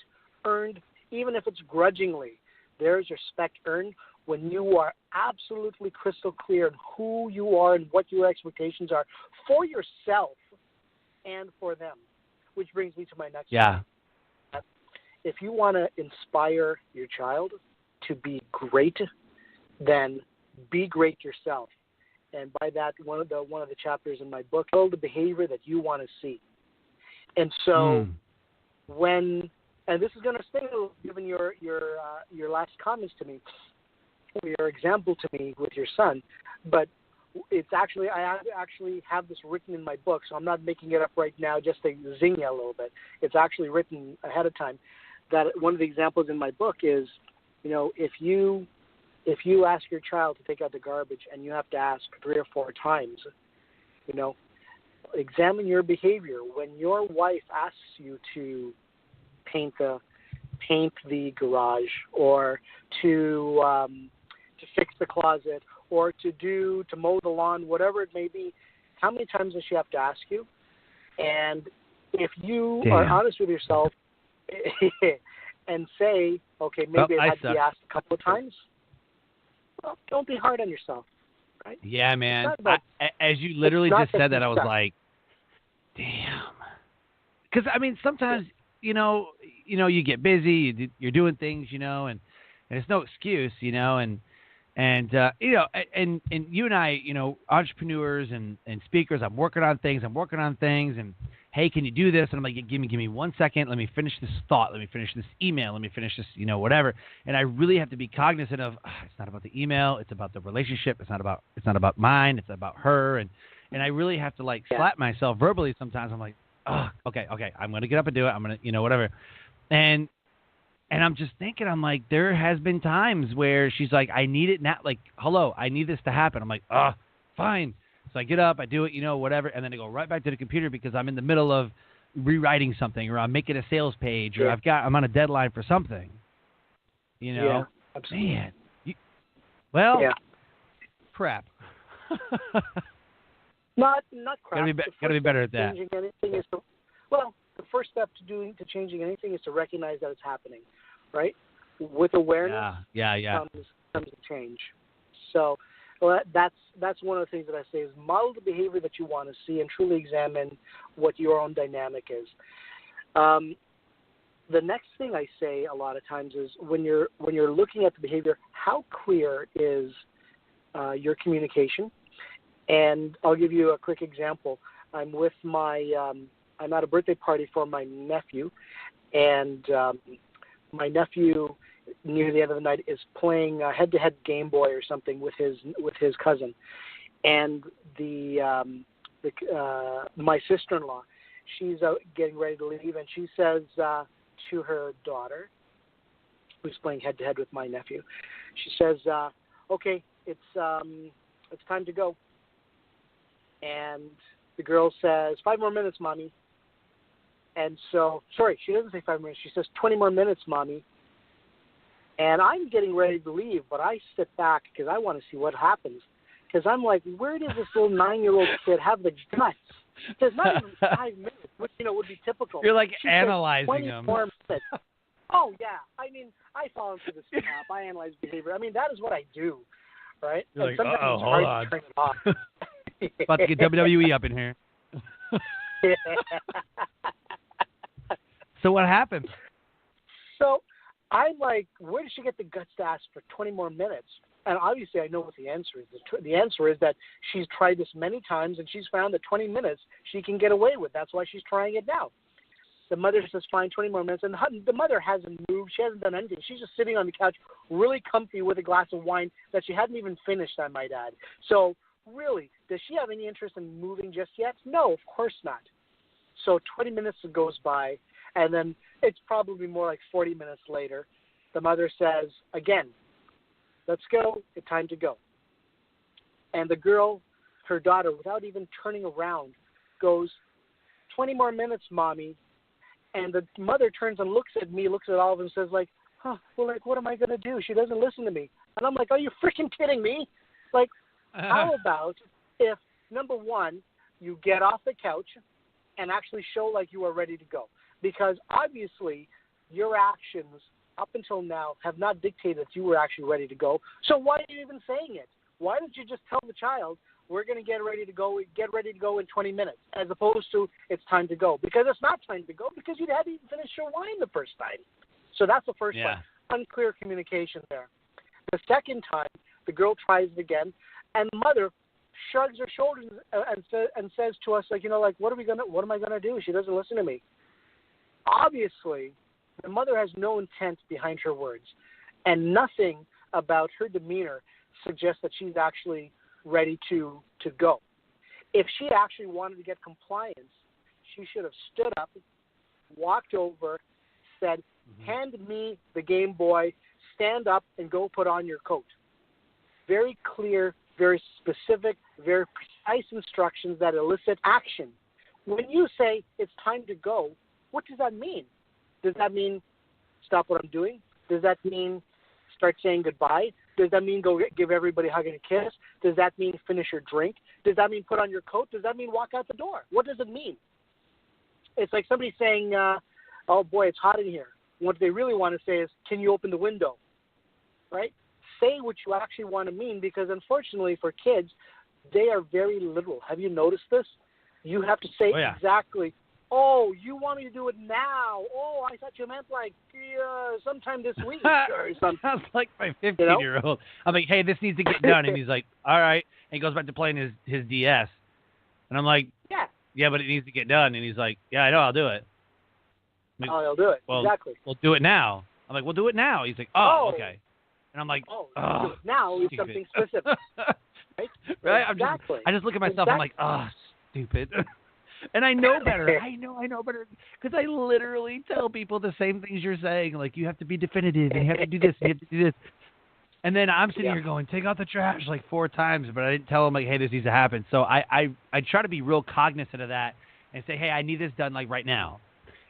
earned, even if it's grudgingly. There is respect earned when you are absolutely crystal clear in who you are and what your expectations are for yourself and for them. Which brings me to my next point. If you want to inspire your child to be great, then be great yourself. And by that, one of the chapters in my book, build the behavior that you want to see. And so and this is going to stay given your last comments to me, your example to me with your son, but it's actually, I actually have this written in my book, so I'm not making it up right now just to zing you a little bit. It's actually written ahead of time. That one of the examples in my book is, you know, if you ask your child to take out the garbage and you have to ask 3 or 4 times, you know, examine your behavior. When your wife asks you to paint the garage or to fix the closet or to mow the lawn, whatever it may be, how many times does she have to ask you? And if you are honest with yourself and say, okay, maybe I had to be asked a couple of times, well, don't be hard on yourself, right? Yeah, man. As you literally just said that, I was like, damn. Because, I mean, sometimes, you know, you get busy, you're doing things, you know, and it's no excuse, you know, and you know, and you and I, you know, entrepreneurs and speakers, I'm working on things, and hey, can you do this? And I'm like, give me 1 second. Let me finish this thought. Let me finish this email. Let me finish this, you know, whatever. And I really have to be cognizant of, it's not about the email. It's about the relationship. It's not about mine. It's about her. And I really have to like slap myself verbally sometimes. I'm like, oh, okay. I'm going to get up and do it. I'm going to, you know, whatever. And I'm just thinking, I'm like, there has been times where she's like, I need it now. Like, hello, I need this to happen. I'm like, fine. So I get up, I do it, you know, whatever, and then I go right back to the computer because I'm in the middle of rewriting something, or I'm making a sales page, or I'm on a deadline for something. You know? Yeah, absolutely. Man. Crap. Not crap. Gotta be better at that. The first step to changing anything is to recognize that it's happening, right? With awareness comes a change. So that's one of the things that I say is model the behavior that you want to see and truly examine what your own dynamic is. The next thing I say a lot of times is when you're looking at the behavior, how clear is your communication? And I'll give you a quick example. I'm with I'm at a birthday party for my nephew, and my nephew near the end of the night is playing a head-to-head Game Boy or something with his cousin, and my sister-in-law, she's out getting ready to leave, and she says to her daughter, who's playing head-to-head with my nephew, she says, "Okay, it's time to go," and the girl says, 5 more minutes, Mommy. And so, sorry, she doesn't say 5 minutes. She says 20 more minutes, Mommy. And I'm getting ready to leave, but I sit back because I want to see what happens. Because I'm like, where does this little 9-year-old kid have the guts? Because not even 5 minutes, which, you know, would be typical. You're like she analyzing them. Minutes. Oh, yeah. I mean, I fall into this trap. I analyze behavior. I mean, that is what I do, right? You're And like, sometimes it's hold hard on. to turn it off. About to get WWE up in here. So what happened? So I'm like, where did she get the guts to ask for 20 more minutes? And obviously I know what the answer is. The answer is that she's tried this many times and she's found that 20 minutes she can get away with. That's why she's trying it now. The mother says, fine, 20 more minutes. And the mother hasn't moved. She hasn't done anything. She's just sitting on the couch, really comfy with a glass of wine that she hadn't even finished, I might add. So really, does she have any interest in moving just yet? No, of course not. So 20 minutes goes by, and then it's probably more like 40 minutes later. The mother says, again, let's go. It's time to go. And the girl, her daughter, without even turning around, goes, 20 more minutes, Mommy. And the mother turns and looks at me, looks at all of them, and says, like, well, like, what am I going to do? She doesn't listen to me. And I'm like, are you freaking kidding me? Like, how about if, number one, you get off the couch and actually show like you are ready to go? Because obviously your actions up until now have not dictated that you were actually ready to go. So why are you even saying it? Why don't you just tell the child, we're going to get ready to go in 20 minutes, as opposed to it's time to go? Because it's not time to go, because you hadn't even finished your wine the first time. So that's the first one. Unclear communication there. The second time, the girl tries it again, and the mother shrugs her shoulders and says to us, like, like, what am I gonna do? She doesn't listen to me. Obviously, the mother has no intent behind her words, and nothing about her demeanor suggests that she's actually ready to go. If she actually wanted to get compliance, she should have stood up, walked over, said, hand me the Game Boy, stand up, and go put on your coat. Very clear, very specific, very precise instructions that elicit action. When you say it's time to go, what does that mean? Does that mean stop what I'm doing? Does that mean start saying goodbye? Does that mean go give everybody a hug and a kiss? Does that mean finish your drink? Does that mean put on your coat? Does that mean walk out the door? What does it mean? It's like somebody saying, oh boy, it's hot in here. What they really want to say is, can you open the window? Right? Say what you actually want to mean, because unfortunately for kids, they are very literal. Have you noticed this? You have to say exactly, oh, you want me to do it now? Oh, I thought you meant like sometime this week. Or something. Sounds like my 15-year-old. I'm like, hey, this needs to get done. And he's like, all right. And he goes back to playing his DS. And I'm like, yeah, but it needs to get done. And he's like, yeah, I know, I'll do it. Like, I'll do it. Well, exactly. We'll do it now. I'm like, we'll do it now. He's like, oh. Okay. And I'm like, do it now is something specific. Right? Right? Exactly. I just look at myself. I'm like, stupid. And I know better. I know better, because I literally tell people the same things you're saying. Like, you have to be definitive, and you have to do this, and you have to do this. And then I'm sitting here going, take out the trash like 4 times, but I didn't tell them, like, hey, this needs to happen. So I try to be real cognizant of that and say, hey, I need this done like right now.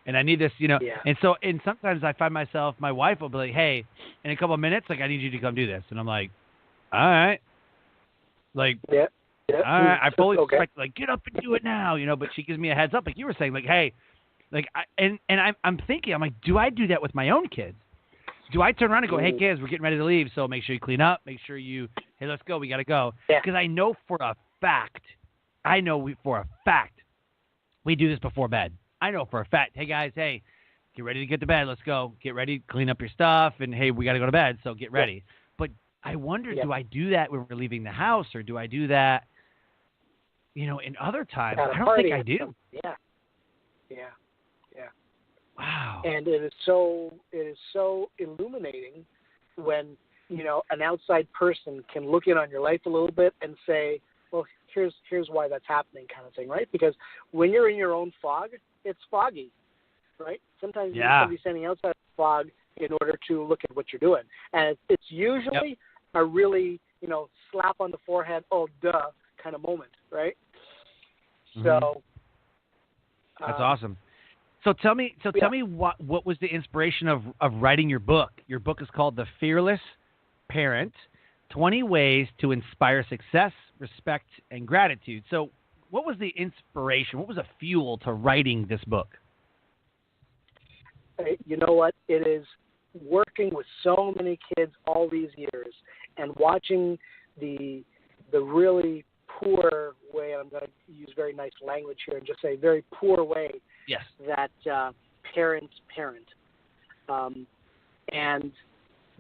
And I need this, And so, and sometimes I find myself, my wife will be like, hey, in a couple of minutes, like, I need you to come do this. And I'm like, all right. Like, all right. I fully expect, like, get up and do it now, but she gives me a heads up. Like you were saying, like, hey, like, I'm thinking, I'm like, do I do that with my own kids? Do I turn around and go, hey, kids, we're getting ready to leave, so make sure you clean up. Make sure hey, let's go. We got to go. Because I know for a fact, we do this before bed. I know for a fact, hey, guys, hey, get ready to get to bed. Let's go. Get ready, clean up your stuff, and, hey, we got to go to bed, so get ready. But I wonder, do I do that when we're leaving the house, or do I do that, in other times? I don't think I do. Yeah. Wow. And it is so illuminating when, an outside person can look in on your life a little bit and say, well, here's why that's happening, kind of thing, right? Because when you're in your own fog, it's foggy, right? Sometimes you need to be standing outside the fog in order to look at what you're doing. And it's usually a really, slap on the forehead, oh, duh, kind of moment, right? Mm-hmm. So that's awesome. So tell me what was the inspiration of writing your book? Your book is called The Fearless Parent, 20 Ways to Inspire Success, Respect, and Gratitude. So what was the inspiration? What was the fuel to writing this book? You know what? It is working with so many kids all these years and watching the really poor way, and I'm going to use very nice language here and just say very poor way Yes. that parents parent. And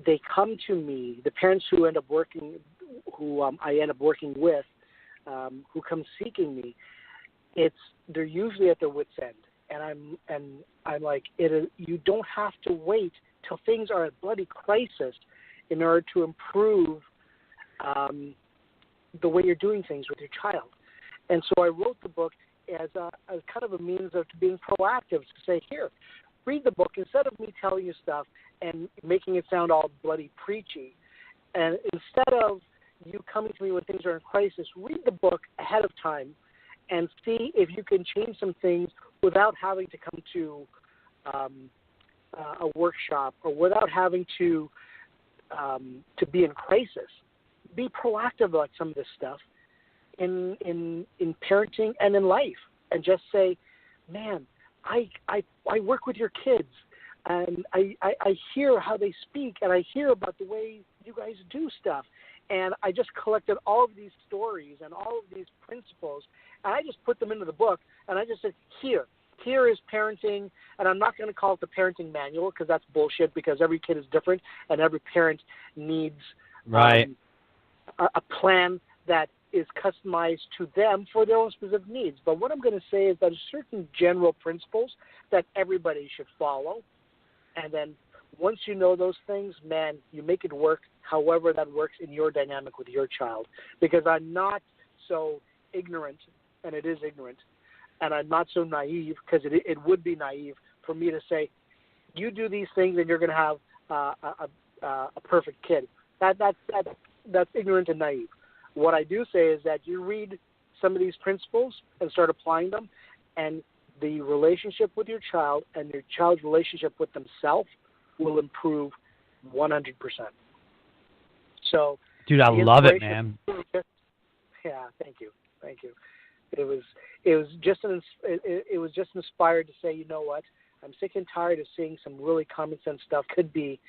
they come to me, the parents who end up working, who I end up working with, who come seeking me, they're usually at their wit's end. And I'm like, you don't have to wait till things are at bloody crisis in order to improve the way you're doing things with your child. And so I wrote the book as kind of a means of being proactive, to say, here, read the book instead of me telling you stuff and making it sound all bloody preachy. And instead of you coming to me when things are in crisis, read the book ahead of time and see if you can change some things without having to come to a workshop or without having to be in crisis. Be proactive about some of this stuff in parenting and in life, and just say, man, I work with your kids, and I hear how they speak, and I hear about the way you guys do stuff, and I just collected all of these stories and all of these principles, and I just put them into the book, and I just said, here is parenting, and I'm not going to call it the parenting manual because that's bullshit, because every kid is different, and every parent needs a plan that is customized to them for their own specific needs. But what I'm going to say is that there's certain general principles that everybody should follow. And then once you know those things, man, you make it work however that works in your dynamic with your child. Because I'm not so ignorant, and it is ignorant, and I'm not so naive, because it would be naive for me to say, you do these things and you're going to have a perfect kid. That's ignorant and naive. What I do say is that you read some of these principles and start applying them, and the relationship with your child and your child's relationship with themselves will improve 100%. So, dude, I love it, man. Yeah, thank you. It was just inspired to say, you know what? I'm sick and tired of seeing some really common sense stuff could be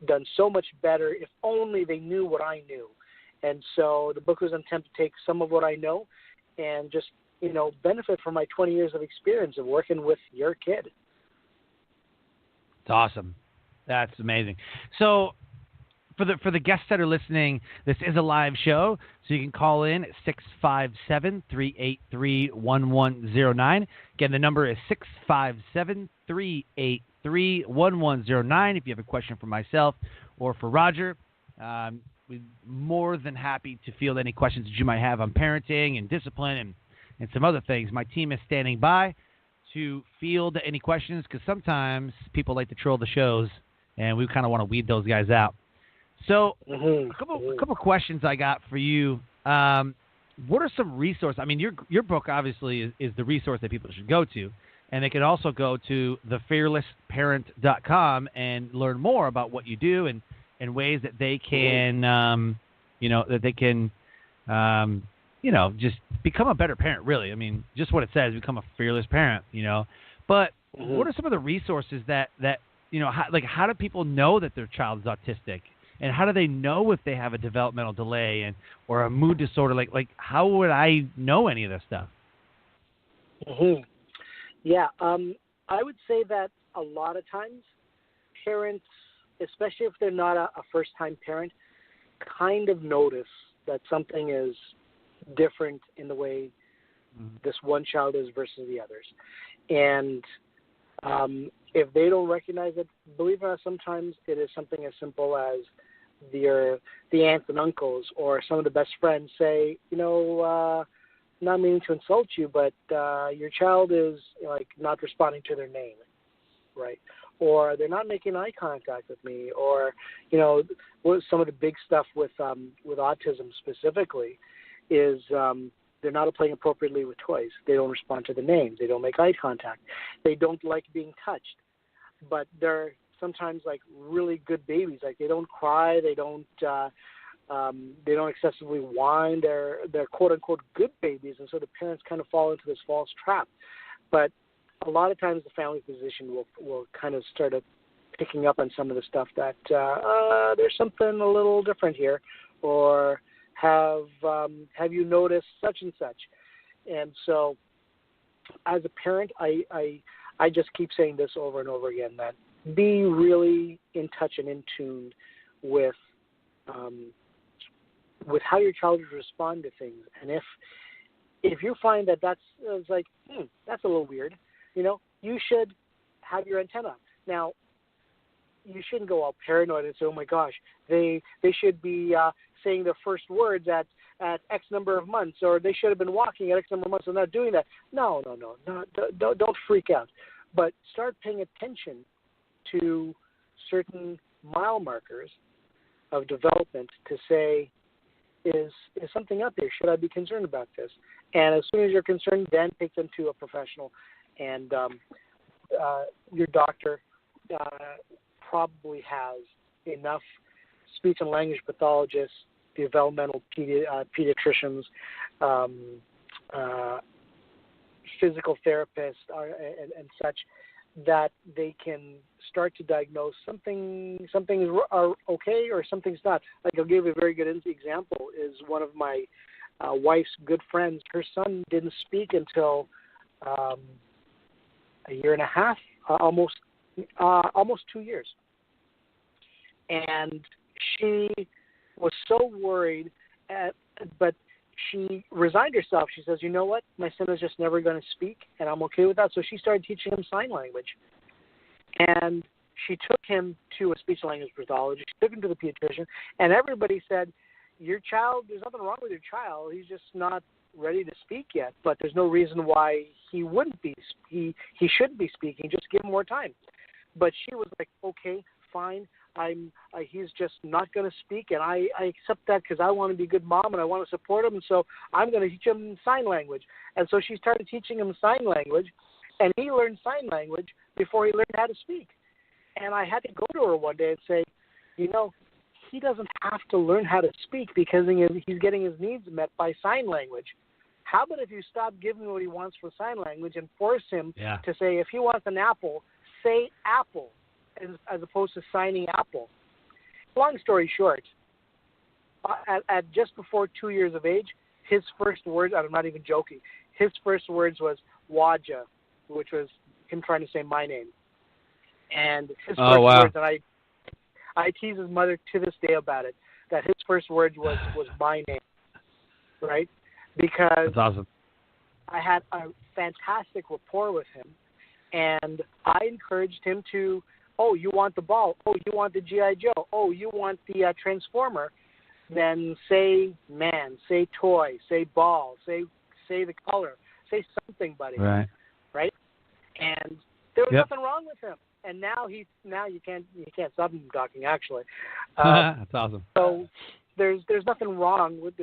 done so much better if only they knew what I knew. And so the book was an attempt to take some of what I know and just, benefit from my 20 years of experience of working with your kid. It's awesome. That's amazing. So for the guests that are listening, this is a live show, so you can call in at 657-383-1109. Again, the number is 657-383-1109. If you have a question for myself or for Roger, we're more than happy to field any questions that you might have on parenting and discipline and some other things. My team is standing by to field any questions, because sometimes people like to troll the shows, and we kind of want to weed those guys out. So a couple questions I got for you. What are some resources? I mean, your book obviously is the resource that people should go to, and they can also go to thefearlessparent.com and learn more about what you do and ways that they can, just become a better parent, really. I mean, just what it says, become a fearless parent, But what are some of the resources that how do people know that their child is autistic? And how do they know if they have a developmental delay or a mood disorder? Like how would I know any of this stuff? Yeah, I would say that a lot of times parents, especially if they're not a first-time parent, kind of notice that something is different in the way this one child is versus the others. And if they don't recognize it, believe it or not, sometimes it is something as simple as the aunts and uncles or some of the best friends say, not meaning to insult you, but your child is not responding to their name, right? Or they're not making eye contact with me, or some of the big stuff with autism specifically is they're not playing appropriately with toys. They don't respond to the names. They don't make eye contact. They don't like being touched. But they're sometimes really good babies. They don't cry. They don't excessively whine. They're quote unquote good babies, and so the parents kind of fall into this false trap. But a lot of times the family physician will kind of start picking up on some of the stuff that there's something a little different here, or Have you noticed such and such? And so, as a parent, I just keep saying this over and over again, that be really in touch and in tune with how your child would respond to things. And if you find that that's like, that's a little weird, you should have your antenna up. Now, you shouldn't go all paranoid and say, oh my gosh, they should be saying their first words at X number of months, or they should have been walking at X number of months and not doing that. No, don't freak out. But start paying attention to certain mile markers of development to say, is something up here? Should I be concerned about this? And as soon as you're concerned, then take them to a professional. And your doctor probably has enough speech and language pathologists, developmental pediatricians, physical therapists, and such, that they can start to diagnose something is okay or something's not. Like, I'll give you a very good example. Is one of my wife's good friends. Her son didn't speak until a year and a half, almost 2 years, and she was so worried, but she resigned herself. She says, you know what? My son is just never going to speak, and I'm okay with that. So she started teaching him sign language. And she took him to a speech and language pathologist. She took him to the pediatrician, and everybody said, your child, there's nothing wrong with your child. He's just not ready to speak yet, but there's no reason why he wouldn't be. He should be speaking. Just give him more time. But she was like, okay, fine. He's just not going to speak, and I accept that because I want to be a good mom and I want to support him, and so I'm going to teach him sign language. And so she started teaching him sign language, and he learned sign language before he learned how to speak. And I had to go to her one day and say, he doesn't have to learn how to speak because he's getting his needs met by sign language. How about if you stop giving him what he wants for sign language and force him to say, if he wants an apple, say apple, as opposed to signing apple. Long story short, at just before 2 years of age, his first words, I'm not even joking, his first words was Waja, which was him trying to say my name. And his first words, and I tease his mother to this day about it, that his first words was my name, right? Because that's awesome. I had a fantastic rapport with him, and I encouraged him to, oh, you want the ball? Oh, you want the G.I. Joe? Oh, you want the Transformer? Then say man, say toy, say ball, say the color, say something, buddy. Right. Right? And there was nothing wrong with him. And now you can't stop him talking, actually. That's awesome. So there's nothing wrong with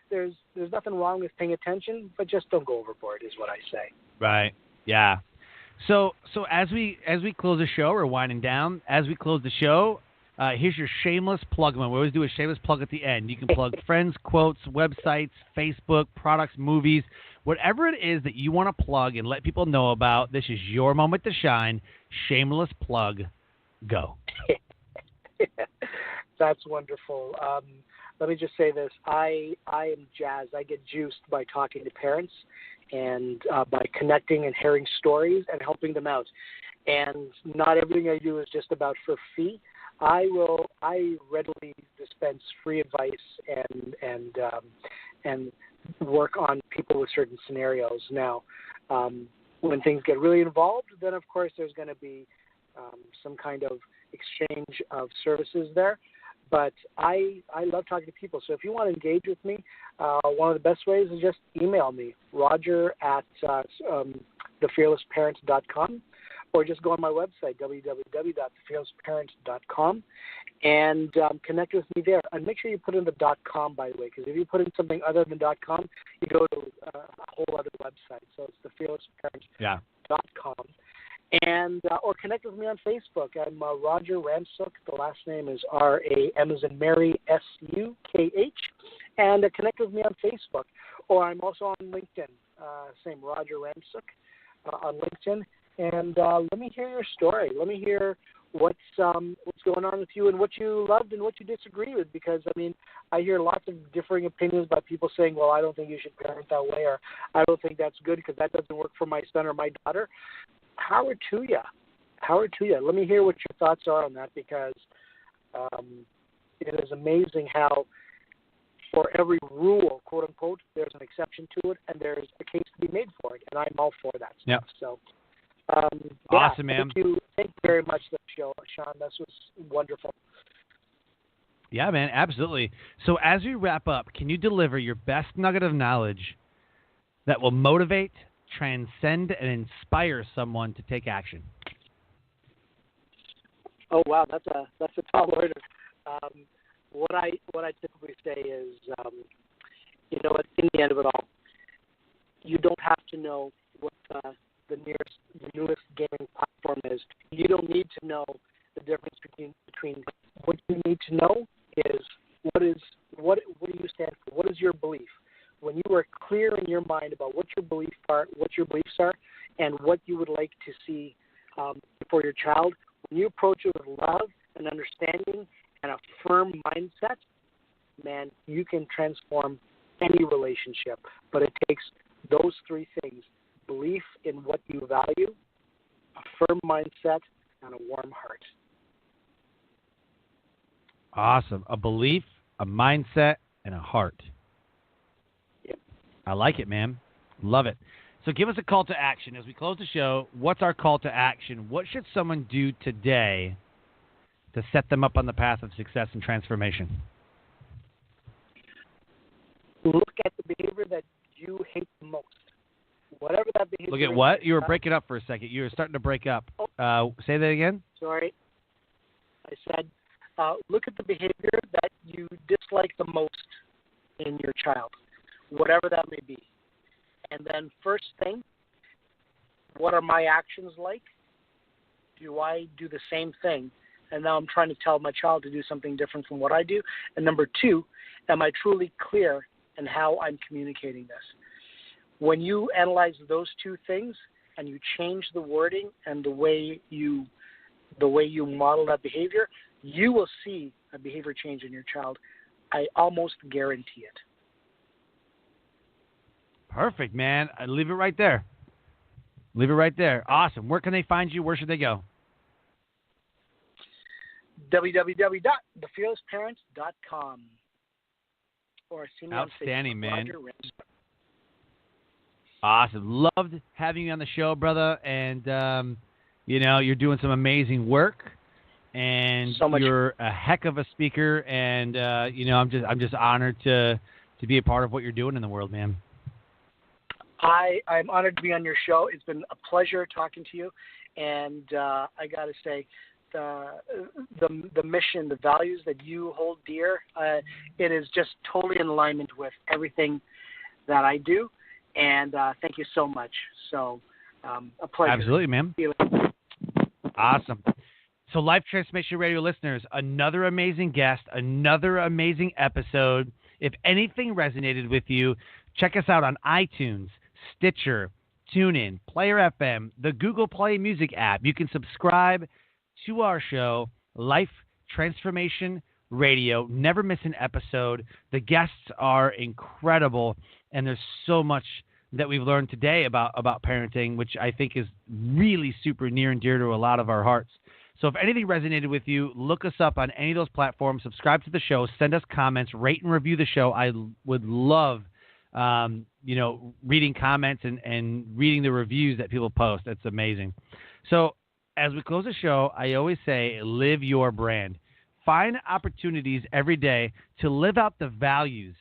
there's nothing wrong with paying attention, but just don't go overboard, is what I say. Right. Yeah. So as we close the show, we're winding down. As we close the show, here's your shameless plug. We always do a shameless plug at the end. You can plug friends, quotes, websites, Facebook, products, movies, whatever it is that you want to plug and let people know about. This is your moment to shine. Shameless plug. Go. That's wonderful. Let me just say this. I am jazzed. I get juiced by talking to parents and by connecting and hearing stories and helping them out. And not everything I do is just about for fee. I readily dispense free advice and work on people with certain scenarios. Now, when things get really involved, then of course there's going to be some kind of exchange of services there. But I love talking to people. So if you want to engage with me, one of the best ways is just email me, roger@thefearlessparent.com, or just go on my website, www.thefearlessparent.com, and connect with me there. And make sure you put in the .com, by the way, because if you put in something other than .com, you go to a whole other website. So it's thefearlessparent.com. And or connect with me on Facebook. I'm Roger Ramsukh. The last name is R-A-M as in Mary, S-U-K-H. And connect with me on Facebook. Or I'm also on LinkedIn. Same, Roger Ramsukh on LinkedIn. And let me hear your story. Let me hear what's going on with you and what you loved and what you disagree with. Because, I mean, I hear lots of differing opinions by people saying, well, I don't think you should parent that way, or I don't think that's good because that doesn't work for my son or my daughter. Howard to you. Let me hear what your thoughts are on that, because it is amazing how for every rule, quote unquote, there's an exception to it, and there's a case to be made for it, and I'm all for that stuff. Yep. So, awesome, man. Thank you very much for the show, Sean. This was wonderful. Yeah, man, absolutely. So as we wrap up, can you deliver your best nugget of knowledge that will motivate, transcend, and inspire someone to take action? Oh wow, that's a tall order. What I typically say is, in the end of it all, you don't have to know what the newest gaming platform is. You don't need to know the difference between what you need to know is what do you stand for? What is your belief? When you are clear in your mind about what your beliefs are, and what you would like to see for your child, when you approach it with love and understanding and a firm mindset, man, you can transform any relationship. But it takes those three things: belief in what you value, a firm mindset, and a warm heart. Awesome. A belief, a mindset, and a heart. Yep. I like it, man. Love it. So give us a call to action. As we close the show, what's our call to action? What should someone do today to set them up on the path of success and transformation? Look at the behavior that you hate the most. Whatever that behavior Look at is. what? You were breaking up for a second. You were starting to break up. Say that again? Sorry. I said, look at the behavior that you dislike the most in your child, whatever that may be. And then first thing, what are my actions like? Do I do the same thing? And now I'm trying to tell my child to do something different from what I do. And number two, am I truly clear in how I'm communicating this? When you analyze those two things and you change the wording and the way you model that behavior, you will see a behavior change in your child. I almost guarantee it. Perfect, man. I leave it right there. Leave it right there. Awesome. Where can they find you? Where should they go? www.thefearlessparents.com or see me Outstanding, on Facebook, man. Roger Ramsukh. Awesome. Loved having you on the show, brother. And, you're doing some amazing work. And you're a heck of a speaker. And, I'm just honored to be a part of what you're doing in the world, man. I'm honored to be on your show. It's been a pleasure talking to you. And I got to say, the mission, the values that you hold dear, it is just totally in alignment with everything that I do. And thank you so much. So a pleasure. Absolutely, man. Awesome. So Life Transformation Radio listeners, another amazing guest, another amazing episode. If anything resonated with you, check us out on iTunes, Stitcher, TuneIn, Player FM, the Google Play Music app. You can subscribe to our show, Life Transformation Radio. Never miss an episode. The guests are incredible, and there's so much that we've learned today about parenting, which I think is really super near and dear to a lot of our hearts. So if anything resonated with you, look us up on any of those platforms, subscribe to the show, send us comments, rate and review the show. I would love reading comments and reading the reviews that people post. It's amazing. So as we close the show, I always say, live your brand. Find opportunities every day to live out the values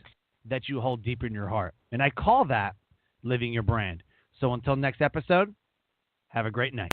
that you hold deep in your heart. And I call that living your brand. So until next episode, have a great night.